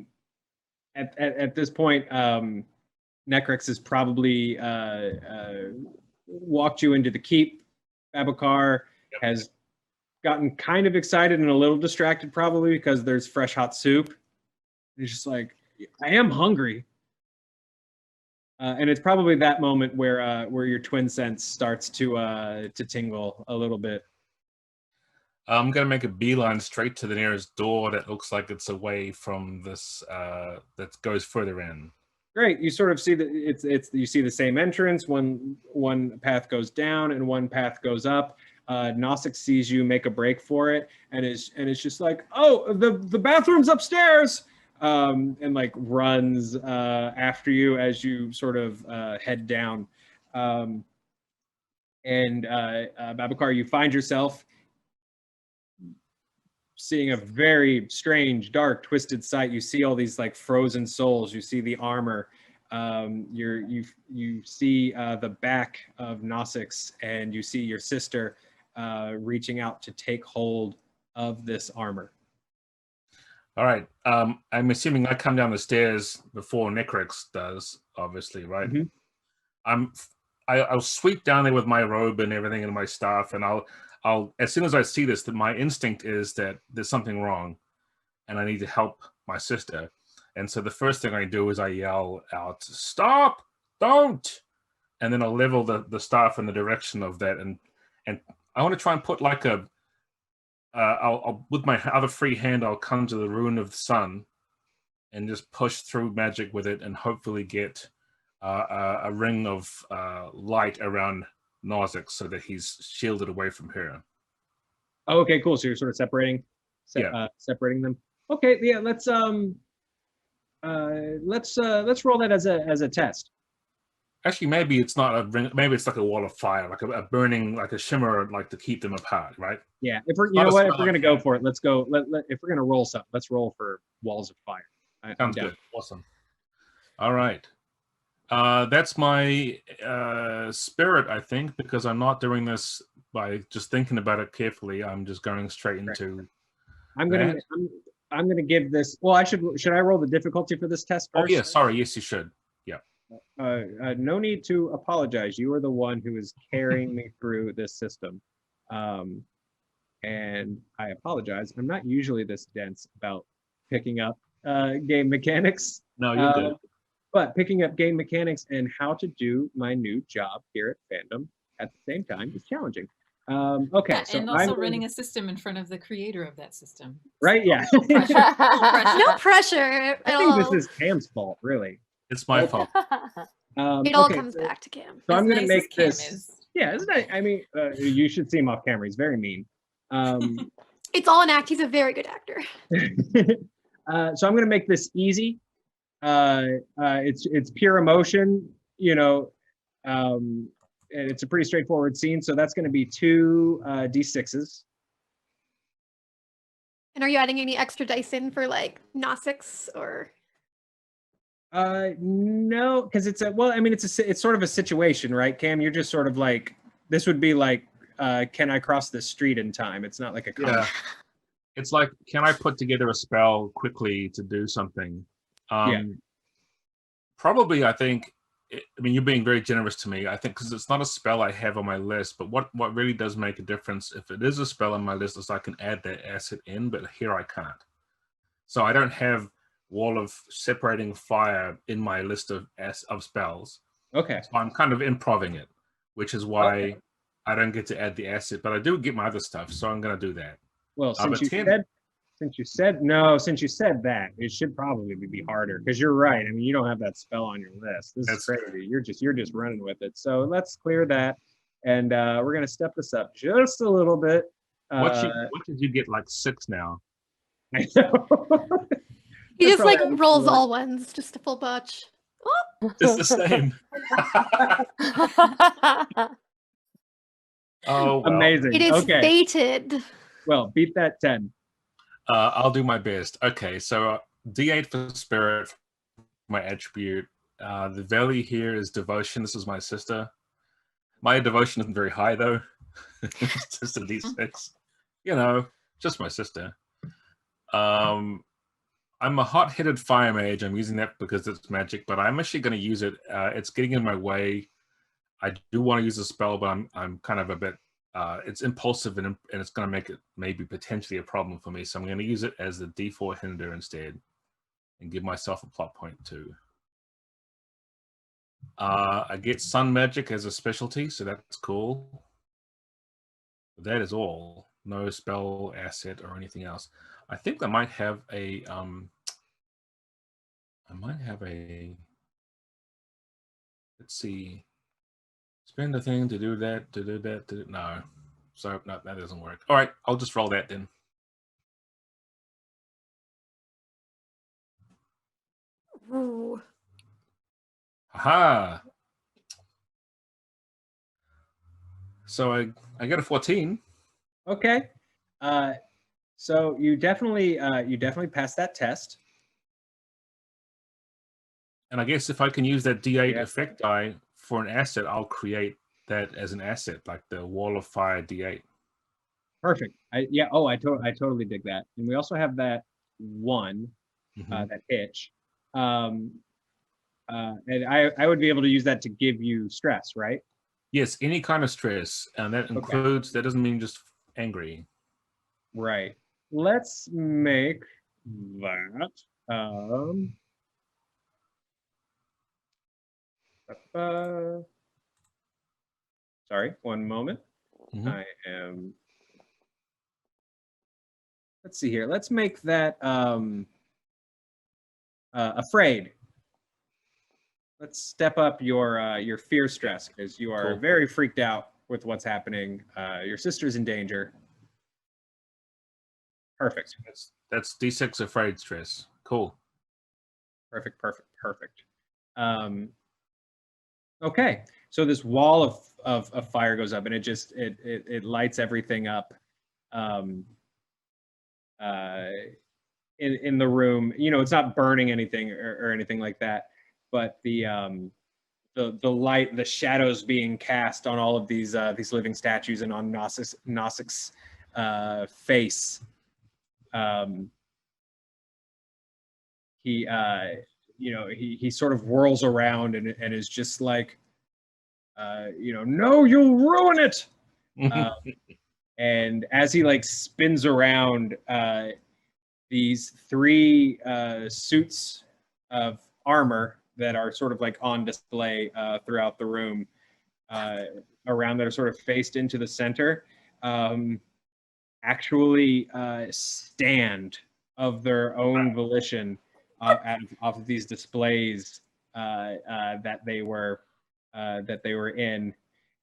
this point, Necrix has probably walked you into the keep. Babakar has gotten kind of excited and a little distracted probably because there's fresh hot soup. He's just like, I am hungry. And it's probably that moment where your twin sense starts to tingle a little bit. I'm gonna make a beeline straight to the nearest door that looks like it's away from this that goes further in. Great. You sort of see that you see the same entrance. One path goes down and one path goes up. Nosix sees you make a break for it and is just like, oh, the bathroom's upstairs, and like runs after you as you sort of head down. And Babakar, you find yourself seeing a very strange, dark, twisted sight. You see all these like frozen souls. You see the armor. You see the back of Nosix, and you see your sister reaching out to take hold of this armor. All right. I'm assuming I come down the stairs before Necrex does, obviously, right? Mm-hmm. I'll sweep down there with my robe and everything and my staff, and I'll as soon as I see this, that my instinct is that there's something wrong, and I need to help my sister. And so the first thing I do is I yell out, "Stop! Don't!" And then I'll level the staff in the direction of that, and I want to try and put like a I'll with my other free hand I'll conjure the Rune of the Sun, and just push through magic with it, and hopefully get a ring of light around Nosix so that he's shielded away from her. Oh, okay, cool. So you're sort of separating them. Okay, yeah. Let's roll that as a test. Actually, maybe it's not a ring. Maybe it's like a wall of fire, like a burning, like a shimmer, like to keep them apart, right? Yeah. If we're if we're gonna go for it, let's go. If we're gonna roll something, let's roll for walls of fire. Sounds good. Awesome. All right. That's my spirit, I think, because I'm not doing this by just thinking about it carefully. I'm just going straight into. I'm gonna give this. Well, should I roll the difficulty for this test first? Oh yeah, sorry. Yes, you should. Yeah. No need to apologize. You are the one who is carrying me through this system, and I apologize. I'm not usually this dense about picking up game mechanics. No, you're good. But picking up game mechanics and how to do my new job here at Fandom at the same time is challenging. Okay, yeah, so and also running a system in front of the creator of that system. Right? Yeah. No pressure at I think all. this is Cam's fault, really. It's my fault. It all comes back to Cam. So I'm going to nice make Cam this. is. Yeah, isn't it? I mean, you should see him off camera. He's very mean. It's all an act. He's a very good actor. So I'm going to make this easy. It's pure emotion, you know, and it's a pretty straightforward scene. So that's going to be 2 D6s. And are you adding any extra dice in for like Nosix or? No, because it's it's sort of a situation, right, Cam? You're just sort of like, this would be like, can I cross the street in time? It's not like a combat. Yeah. It's like, can I put together a spell quickly to do something? Yeah. Probably, I think. I mean, you're being very generous to me. I think because it's not a spell I have on my list, but what really does make a difference if it is a spell on my list is I can add that asset in, but here I can't. So I don't have Wall of Separating Fire in my list of spells. Okay. So I'm kind of improving it, which is why I don't get to add the asset, but I do get my other stuff, so I'm going to do that. Well, since you said that, it should probably be harder, because you're right. I mean, you don't have that spell on your list. This is crazy. You're just running with it. So let's clear that, and we're gonna step this up just a little bit. What did you get? Like 6 now. I know. He just like rolls all ones, just a full bunch. Oh. It's the same. Oh, well. Amazing. It is okay. fated. Well, beat that 10. I'll do my best. Okay, so D8 for spirit, my attribute. The value here is devotion. This is my sister. My devotion isn't very high, though. It's just a D6. You know, just my sister. I'm a hot-headed fire mage. I'm using that because it's magic, but I'm actually going to use it. It's getting in my way. I do want to use a spell, but I'm kind of a bit... it's impulsive and it's going to make it maybe potentially a problem for me. So I'm going to use it as the D4 hinder instead and give myself a plot point too. I get sun magic as a specialty, so that's cool. But that is all. No spell asset or anything else. I think I might have a let's see. Spend a thing to do that, no. So, no, that doesn't work. All right, I'll just roll that then. Ooh. Aha! So I got a 14. Okay. So you definitely passed that test. And I guess if I can use that D8 Yeah. effect die for an asset, I'll create that as an asset, like the Wall of Fire D8. Perfect. I totally dig that. And we also have that one, that hitch. And I would be able to use that to give you stress, right? Yes, any kind of stress, and that includes. That doesn't mean just angry. Right. Let's make that. Sorry, one moment. I am. Let's see here. Let's make that afraid. Let's step up your fear stress because you are very freaked out with what's happening. Your sister's in danger. Perfect. That's D6 afraid stress. Cool. Perfect. Okay, so this wall of fire goes up, and it lights everything up. In the room, you know, it's not burning anything or anything like that, but the light, the shadows being cast on all of these living statues and on Nosic's face. He sort of whirls around and is just like, no, you'll ruin it. And as he like spins around, these three suits of armor that are sort of like on display throughout the room around that are sort of faced into the center actually stand of their own volition off of these displays that they were in.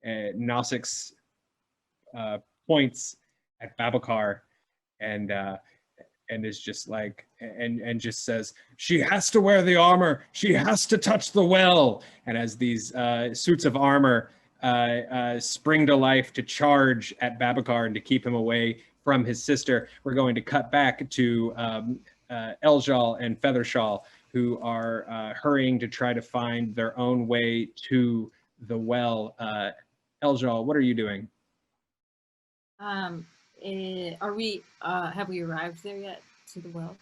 Nosix points at Babacar and is just like and just says, she has to wear the armor, she has to touch the well. And as these suits of armor spring to life to charge at Babacar and to keep him away from his sister, we're going to cut back to Eljal and Feathershaw, who are hurrying to try to find their own way to the well. Eljal, what are you doing? Are we? Have we arrived there yet to the well?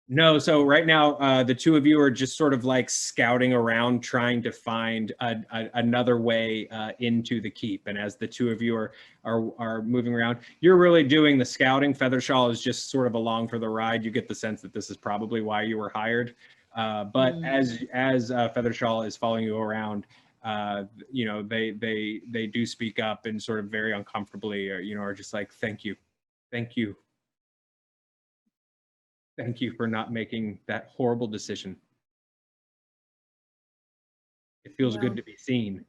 No. So right now, the two of you are just sort of like scouting around, trying to find another way into the keep. And as the two of you are moving around, you're really doing the scouting. Feathershaw is just sort of along for the ride. You get the sense that this is probably why you were hired. But as Feathershaw is following you around, they do speak up and sort of very uncomfortably, are just like, thank you for not making that horrible decision. It feels good to be seen.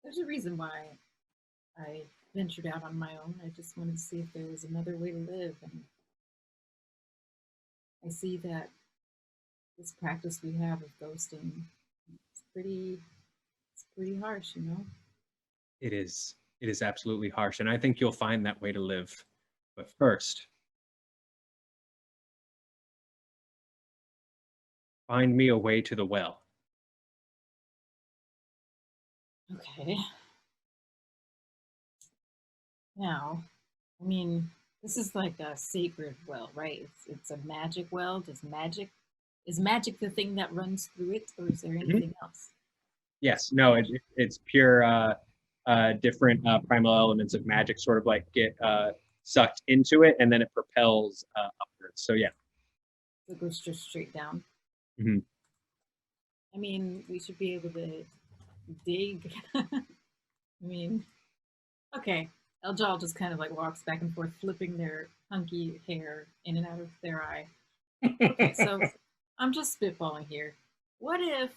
There's a reason why I ventured out on my own. I just wanted to see if there was another way to live, and I see that this practice we have of ghosting, it's pretty harsh, It is absolutely harsh, and I think you'll find that way to live. But first, find me a way to the well. Okay. Now, I mean, this is like a sacred well, right? It's a magic well. Is magic the thing that runs through it, or is there anything else? Yes, no, it's pure different primal elements of magic sort of like get sucked into it, and then it propels upwards. So yeah. So it goes just straight down. Mm-hmm. I mean, we should be able to dig. I mean, okay. Eljal just kind of like walks back and forth, flipping their hunky hair in and out of their eye. Okay, so I'm just spitballing here. What if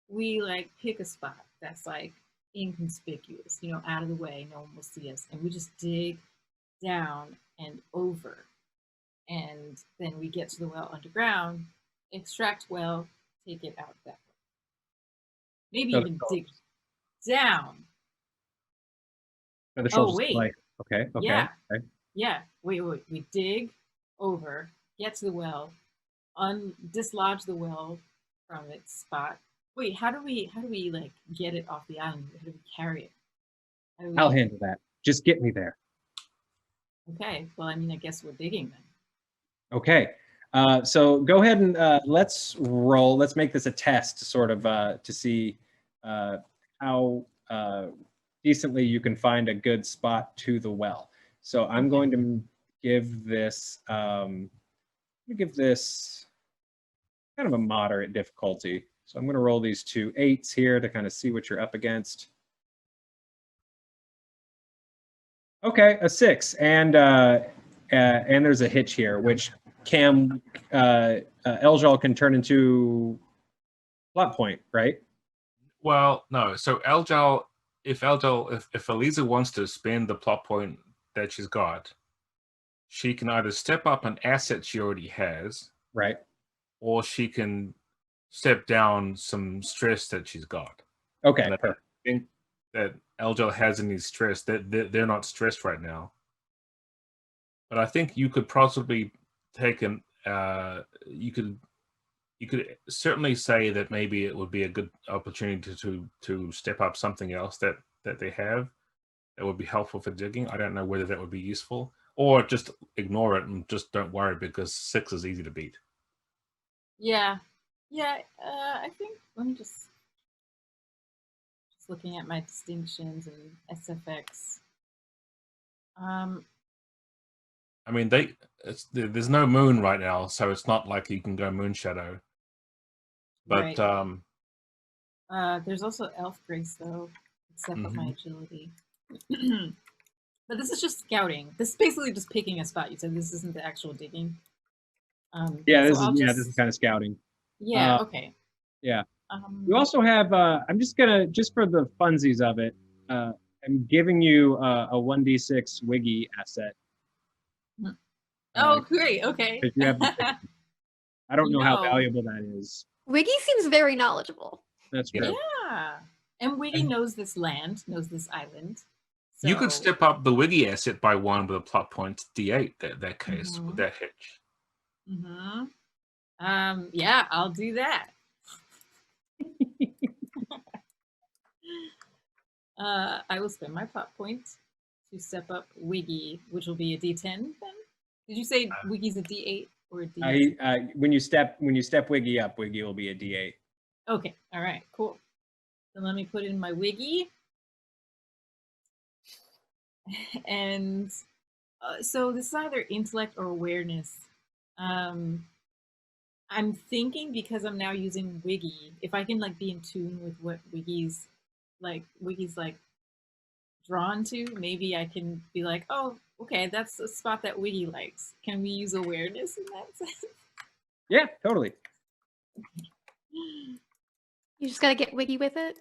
we like pick a spot that's like inconspicuous, out of the way, no one will see us, and we just dig down and over, and then we get to the well underground, extract well, take it out that way. Maybe even dig down Feathershell Oh, just wait. like, okay. Yeah. Yeah. Wait. We dig over, get to the well, dislodge the well from its spot. Wait, how do we like get it off the island? How do we carry it? How do I'll we... handle that. Just get me there. Okay. Well, I mean, I guess we're digging then. Okay. So go ahead and let's roll. Let's make this a test, sort of, to see how decently you can find a good spot to the well. So I'm going to give this kind of a moderate difficulty. So I'm going to roll these 2 8s here to kind of see what you're up against. Okay, a 6, and there's a hitch here, which Eljal can turn into plot point, right? Well, no. So if Aliza wants to spend the plot point that she's got, she can either step up an asset she already has, Right. or she can step down some stress that she's got. Okay. And I think that Eljal has any stress. That they're not stressed right now. But I think you could possibly take you could certainly say that maybe it would be a good opportunity to step up something else that they have that would be helpful for digging. I don't know whether that would be useful, or just ignore it and just don't worry because 6 is easy to beat. Yeah. I think let me just looking at my distinctions and SFX. I mean, there's no moon right now, so it's not like you can go moon shadow. But right. There's also elf grace though, except for my agility. But this is just scouting. This is basically just picking a spot. You said this isn't the actual digging. Yeah, so this is kind of scouting. Yeah. Okay. Yeah. You also have. I'm just for the funsies of it. I'm giving you a 1d6 wiggy asset. Oh, great. Okay. Because you have. I don't know how valuable that is. Wiggy seems very knowledgeable. That's true. Yeah. And Wiggy knows this land, knows this island. So... You could step up the wiggy asset by 1 with a plot point D8. That case with that hitch. Yeah, I'll do that. I will spend my plot point to step up Wiggy, which will be a D10 then. Did you say Wiggy's a D8 or a D8? When you step Wiggy up, Wiggy will be a D8. Okay. All right. Cool. Then let me put in my Wiggy. And so this is either intellect or awareness. I'm thinking because I'm now using Wiggy, if I can like be in tune with what Wiggy's like drawn to, maybe I can be like, oh, okay, that's a spot that Wiggy likes. Can we use awareness in that sense? Yeah, totally. You just gotta get wiggy with it.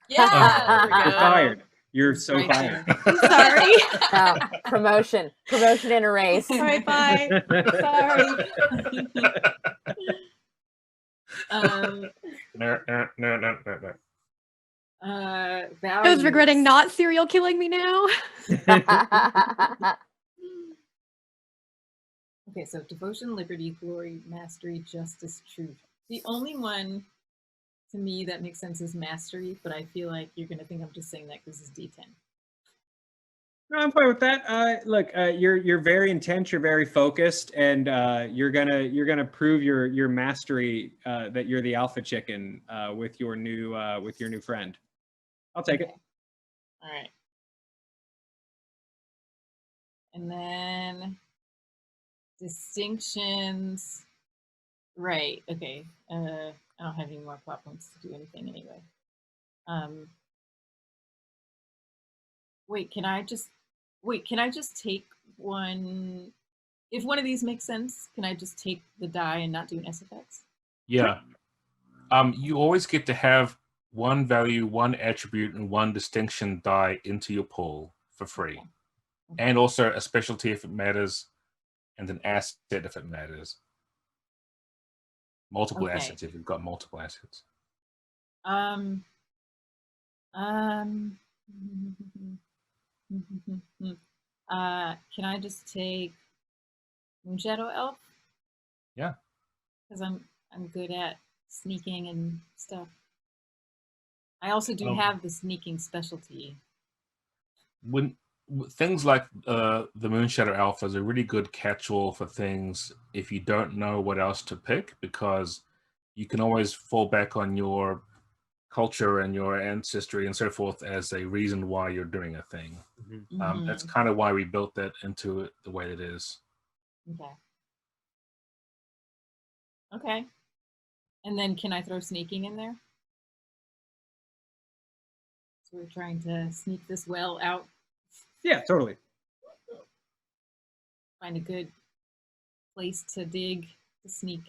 Yeah, You're fired. You're so fired. I'm sorry. Oh, promotion in a race. All right, bye. Sorry. No. I was regretting not serial killing me now. Okay, so devotion, liberty, glory, mastery, justice, truth. The only one to me that makes sense is mastery, but I feel like you're gonna think I'm just saying that because it's D10. No, I'm fine with that. Look, you're very intense. You're very focused, and you're gonna prove your mastery that you're the alpha chicken with your new friend. I'll take it. All right. And then distinctions. Right. Okay. I don't have any more plot points to do anything anyway. Wait, can I just take one? If one of these makes sense, can I just take the die and not do an SFX? Yeah. You always get to have 1 value, 1 attribute, and 1 distinction die into your pool for free. Okay. And also a specialty if it matters, and an asset if it matters. Multiple assets if you've got multiple assets. Can I just take Moonshadow Elf? Yeah. Because I'm good at sneaking and stuff. I also do Um, have the sneaking specialty. when things like the Moonshadow Alpha is a really good catch-all for things if you don't know what else to pick, because you can always fall back on your culture and your ancestry and so forth as a reason why you're doing a thing. That's kind of why we built that into it the way it is. Okay. Okay. And then can I throw sneaking in there? So we're trying to sneak this well out. Yeah, totally. Find a good place to dig, to sneak.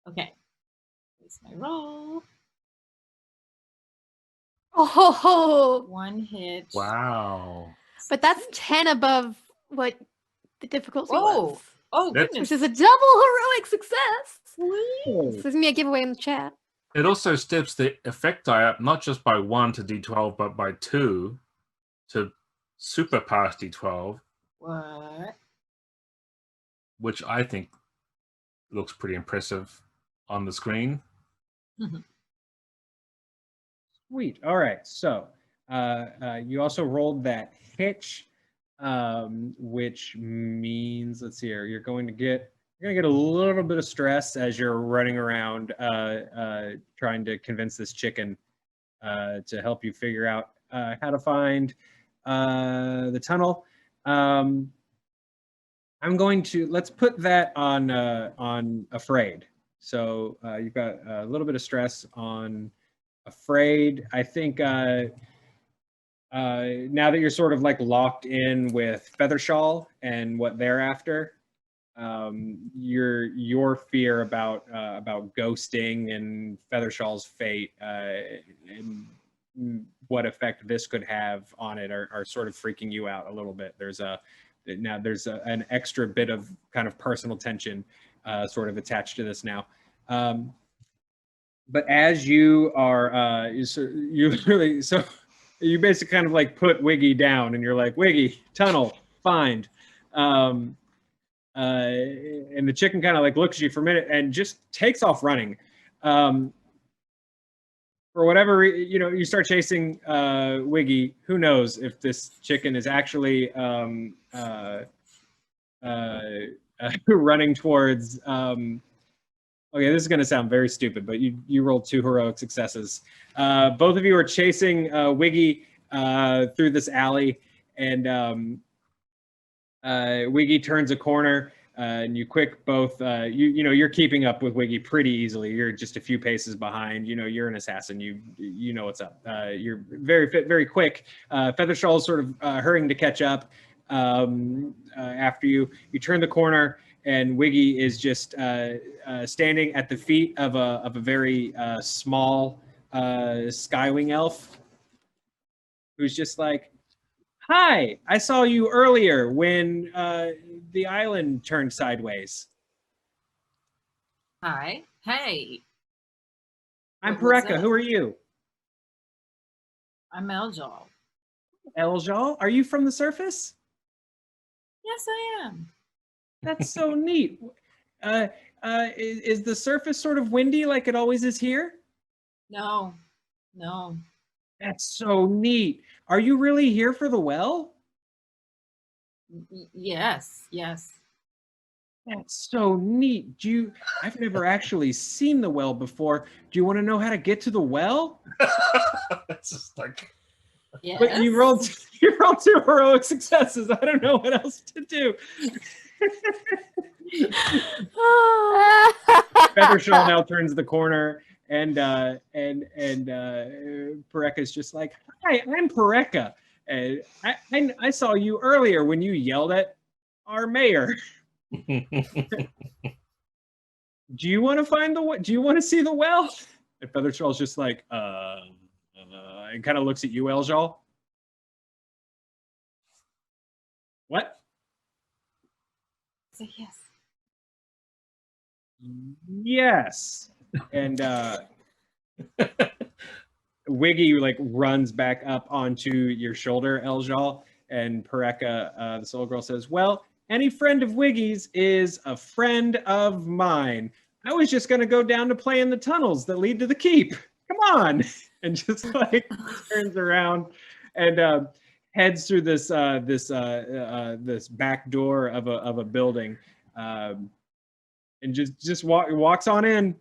Okay. Here's my roll. Oh, 1 hit. Wow. but that's 10 above what the difficulty was. Oh, That's- goodness. Which is a double heroic success. Oh, This is me a giveaway in the chat. It also steps the effect die up not just by 1 to D12, but by 2 to super pass D12, What? which I think looks pretty impressive on the screen. sweet. All right. So you also rolled that hitch, which means, let's see here, you're going to get a little bit of stress as you're running around trying to convince this chicken to help you figure out how to find the tunnel. Let's put that on afraid. So you've got a little bit of stress on afraid. I think now that you're sort of like locked in with Feathershaw and what they're after, your fear about ghosting and Feathershaw's fate and what effect this could have on it are sort of freaking you out a little bit. There's an extra bit of kind of personal tension sort of attached to this now. But as you are, you basically kind of like put Wiggy down, and you're like, Wiggy, tunnel, find. And the chicken kind of like looks at you for a minute and just takes off running. For whatever you start chasing Wiggy. Who knows if this chicken is actually running towards. Okay, this is going to sound very stupid, but you rolled 2 heroic successes. Both of you are chasing Wiggy through this alley, and Wiggy turns a corner, and you quick both. You're keeping up with Wiggy pretty easily. You're just a few paces behind. You're an assassin. You know what's up. You're very quick. Feathershaw is sort of hurrying to catch up after you. You turn the corner, and Wiggy is just standing at the feet of a very small Skywing elf, who's just like, "Hi, I saw you earlier when the island turned sideways. Hi. Hey. I'm What's Pareka. up? Who are you? I'm Eljal. Eljal? Are you from the surface? Yes, I am. That's so neat. Is the surface sort of windy like it always is here? No. That's so neat. Are you really here for the well? Yes. That's so neat. I've never actually seen the well before. Do you want to know how to get to the well? It's just like, Yes. But you rolled 2 heroic successes. I don't know what else to do. Feathershaw now turns the corner, and Pareka's just like, "Hi, I'm Pareka. I saw you earlier when you yelled at our mayor. Do you want to do you want to see the well?" And Feathershaw's just like, and kind of looks at you, Eljal. What? Say yes. Yes. And Wiggy like runs back up onto your shoulder, Eljal, and Pareka, the soul girl, says, "Well, any friend of Wiggy's is a friend of mine. I was just gonna go down to play in the tunnels that lead to the keep. Come on!" And just like turns around and heads through this back door of a building, and just walks on in.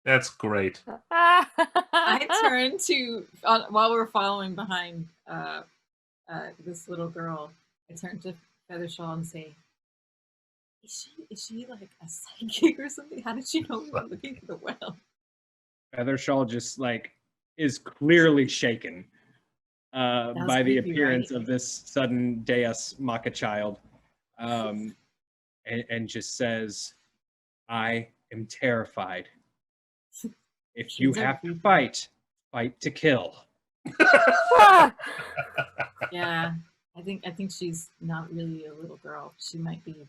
That's great. I turn to while we're following behind this little girl. I turn to Feathershaw and say, "Is she like a psychic or something? How did she know we were looking for the well?" Feathershaw just like is clearly shaken by the creepy, appearance right? of this sudden Deus Macha child, and just says, "I am terrified. If you Kids are have to creepy. fight to kill." Yeah, I think she's not really a little girl. She might be.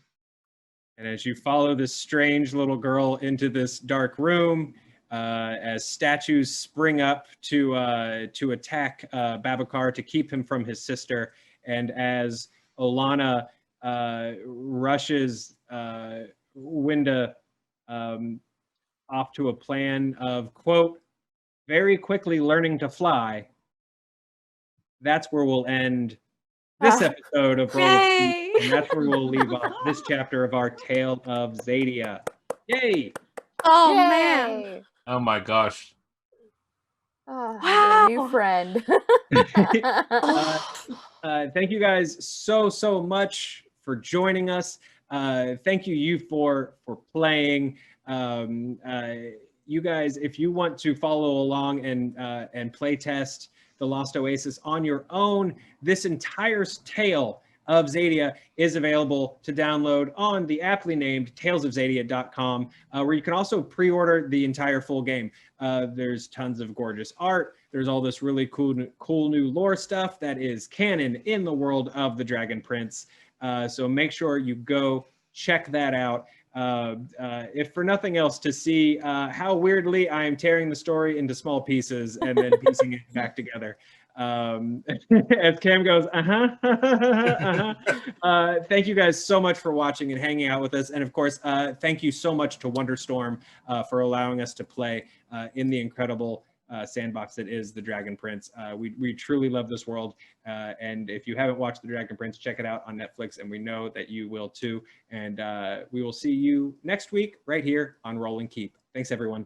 And as you follow this strange little girl into this dark room, as statues spring up to attack Babacar to keep him from his sister, and as Olana rushes Winda off to a plan of, quote, very quickly learning to fly, that's where we'll end this episode of Roll of Keep, and that's where we'll leave off this chapter of our Tale of Xadia. Yay! Oh Yay! man! Oh my gosh. Wow. New friend. Thank you guys so much for joining us. Thank you for playing. You guys, if you want to follow along and play test the Lost Oasis on your own, this entire tale of Xadia is available to download on the aptly named talesofxadia.com, where you can also pre-order the entire full game. There's tons of gorgeous art. There's all this really cool new lore stuff that is canon in the world of the Dragon Prince. So make sure you go check that out. If for nothing else, to see how weirdly I am tearing the story into small pieces and then piecing it back together. As Cam goes, thank you guys so much for watching and hanging out with us. And of course, thank you so much to Wonderstorm for allowing us to play in the incredible sandbox that is the Dragon Prince. We truly love this world. And if you haven't watched the Dragon Prince, check it out on Netflix, and we know that you will too. And we will see you next week right here on Roll and Keep. Thanks, everyone.